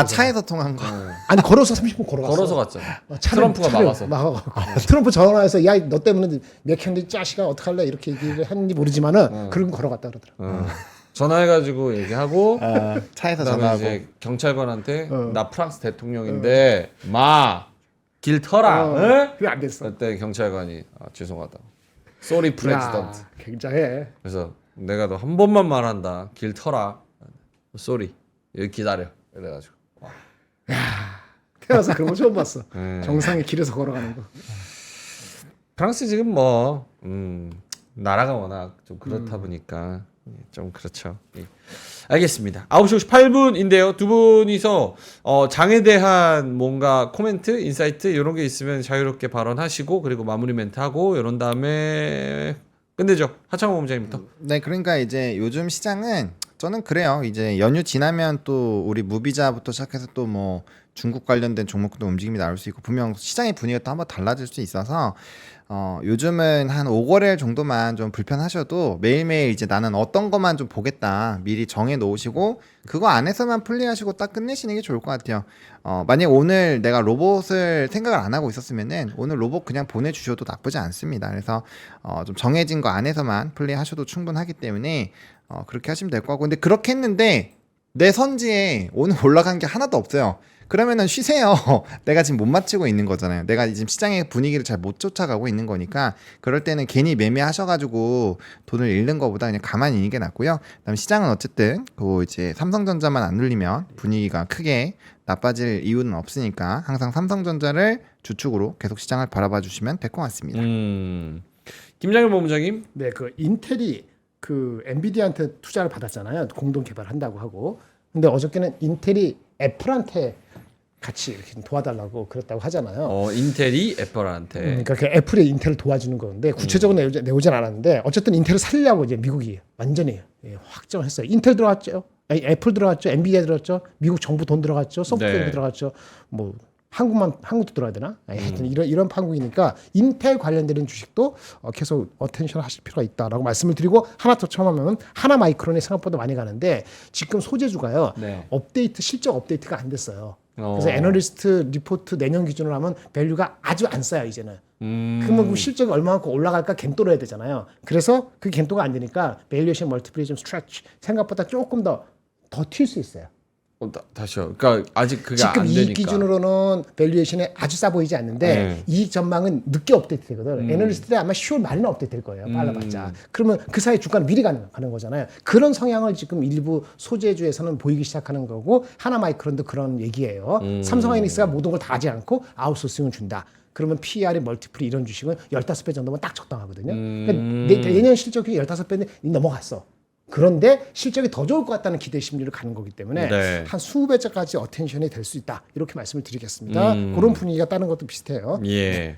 차에서 통한 거. 아니 걸어서 30분 걸어갔어. 걸어서 갔잖아. 차를 트럼프가 막아서. 트럼프 전화해서 야 너 때문에 맥켄리 짜시가 어떡할래 이렇게 얘기를 했는지 모르지만은 그런 거 걸어갔다 그러더라. 전화해가지고 얘기하고 차에서 그다음에 전화하고. 이제 경찰관한테 나 프랑스 대통령인데 길 터라. 응? 그게 안 됐어. 그때 경찰관이 죄송하다. Sorry, President. 야, 굉장해. 그래서 내가 너 한 번만 말한다. 길 터라. Sorry. 여기 기다려. 그래가지고. 태어나서 그런 거 처음 봤어. 네. 정상의 길에서 걸어가는 거. 프랑스 지금 뭐 나라가 워낙 좀 그렇다 보니까 좀 그렇죠. 예. 알겠습니다. 9시 58분인데요. 두 분이서 장에 대한 뭔가 코멘트, 인사이트 이런 게 있으면 자유롭게 발언하시고 그리고 마무리 멘트 하고 이런 다음에 끝내죠. 하창호 본부장님부터. 네, 그러니까 이제 요즘 시장은 저는 그래요. 이제 연휴 지나면 또 우리 무비자부터 시작해서 또 뭐 중국 관련된 종목도 움직임이 나올 수 있고 분명 시장의 분위기가 또 한번 달라질 수 있어서 요즘은 한 5거래일 정도만 좀 불편하셔도 매일매일 이제 나는 어떤 것만 좀 보겠다 미리 정해 놓으시고 그거 안에서만 플레이하시고 딱 끝내시는 게 좋을 것 같아요. 만약 오늘 내가 로봇을 생각을 안 하고 있었으면은 오늘 로봇 그냥 보내주셔도 나쁘지 않습니다. 그래서 좀 정해진 거 안에서만 플레이하셔도 충분하기 때문에 그렇게 하시면 될 것 같고 근데 그렇게 했는데 내 선지에 오늘 올라간 게 하나도 없어요. 그러면은 쉬세요. 내가 지금 못 맞추고 있는 거잖아요. 내가 지금 시장의 분위기를 잘 못 쫓아가고 있는 거니까 그럴 때는 괜히 매매하셔가지고 돈을 잃는 것보다 그냥 가만히 있는 게 낫고요. 그다음 시장은 어쨌든 그 이제 삼성전자만 안 눌리면 분위기가 크게 나빠질 이유는 없으니까 항상 삼성전자를 주축으로 계속 시장을 바라봐 주시면 될 것 같습니다. 김장일 본부장님. 네, 그 인텔이 그 엔비디아한테 투자를 받았잖아요. 공동 개발한다고 하고. 근데 어저께는 인텔이 애플한테 같이 이렇게 좀 도와달라고 그랬다고 하잖아요. 인텔이 애플한테. 그러니까 그 애플이 인텔을 도와주는 건데 구체적으로 내오진 않았는데 어쨌든 인텔을 살리려고 이제 미국이 완전히 확정을 했어요. 인텔 들어갔죠, 애플 들어갔죠, 엔비디아 들어갔죠, 미국 정부 돈 들어갔죠, 소프트웨어 네. 들어갔죠. 뭐 한국도 들어야 되나? 하여튼 이런 판국이니까 인텔 관련되는 주식도 계속 어텐션 하실 필요가 있다라고 말씀을 드리고 하나 더 첨하면 하나 마이크론이 생각보다 많이 가는데 지금 소재주가요. 네. 실적 업데이트가 안 됐어요. 그래서 애널리스트 리포트 내년 기준으로 하면 밸류가 아주 안 싸요 이제는. 그러면 그 실적이 얼마만큼 올라갈까 겐또로 해야 되잖아요. 그래서 그 겐또가 안 되니까 밸류에이션 멀티플이 좀 스트레치 생각보다 조금 더 튈 수 있어요. 다시요. 그러니까 아직 그게 지금 안 이 되니까. 기준으로는 밸류에이션이 아주 싸 보이지 않는데 네. 이익 전망은 늦게 업데이트 되거든. 애널리스트들이 아마 10월 말에는 업데이트 될 거예요. 빨라봤자. 그러면 그 사이 주가는 미리 가는 거잖아요. 그런 성향을 지금 일부 소재주에서는 보이기 시작하는 거고 하나마이크론도 그런 얘기예요. 삼성하이닉스가 모든 걸 다 하지 않고 아웃소싱을 준다. 그러면 PER이 멀티플이 이런 주식은 15배 정도면 딱 적당하거든요. 그러니까 내년 실적이 15배는 넘어갔어. 그런데 실적이 더 좋을 것 같다는 기대 심리를 가는 거기 때문에 네. 한 20배짜까지 어텐션이 될 수 있다. 이렇게 말씀을 드리겠습니다. 그런 분위기가 따는 것도 비슷해요. 예.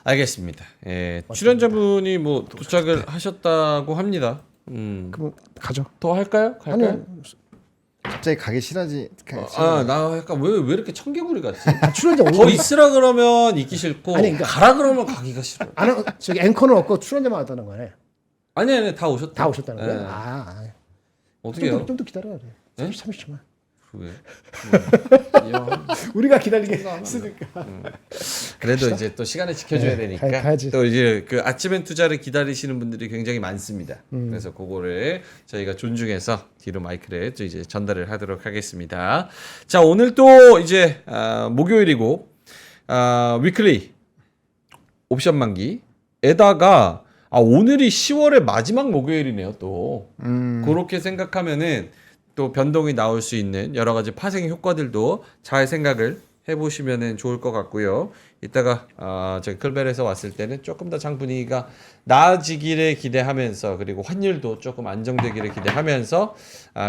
알겠습니다. 예. 출연자분이 뭐 도착을 하셨다고 합니다. 그럼 가죠. 더 할까요? 갈까요? 아니요. 갑자기 가기 싫어지. 나 약간 왜 이렇게 청개구리 같지? 출연자 더 있으라 그러면 있기 싫고 아니, 그러니까- 가라 그러면 가기가 싫어. 저기 앵커는 없고 출연자만 왔다는 거네. 아니 다 오셨다. 다 오셨다는 거예요. 예. 어떻게요? 좀 더 기다려야 돼. 네? 30초만. 왜? 우리가 기다리게 했으니까. 그래도 이제 또 시간을 지켜줘야 네, 되니까 가야지. 또 이제 그 아침엔 투자를 기다리시는 분들이 굉장히 많습니다. 그래서 그거를 저희가 존중해서 뒤로 마이크를 또 이제 전달을 하도록 하겠습니다. 자 오늘 또 이제 목요일이고 위클리 옵션 만기에다가 오늘이 10월의 마지막 목요일이네요. 또 그렇게 생각하면은 또 변동이 나올 수 있는 여러 가지 파생 효과들도 잘 생각을 해보시면 좋을 것 같고요. 이따가 저희 클벨에서 왔을 때는 조금 더 장 분위기가 나아지기를 기대하면서 그리고 환율도 조금 안정되기를 기대하면서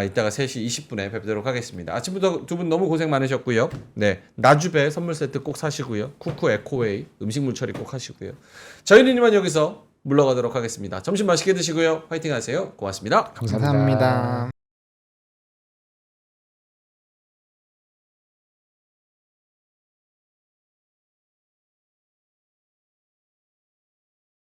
이따가 3시 20분에 뵙도록 하겠습니다. 아침부터 두 분 너무 고생 많으셨고요. 네, 나주배 선물 세트 꼭 사시고요. 쿠쿠 에코웨이 음식물 처리 꼭 하시고요. 저희는 이만 여기서 물러가도록 하겠습니다. 점심 맛있게 드시고요. 화이팅 하세요. 고맙습니다. 감사합니다.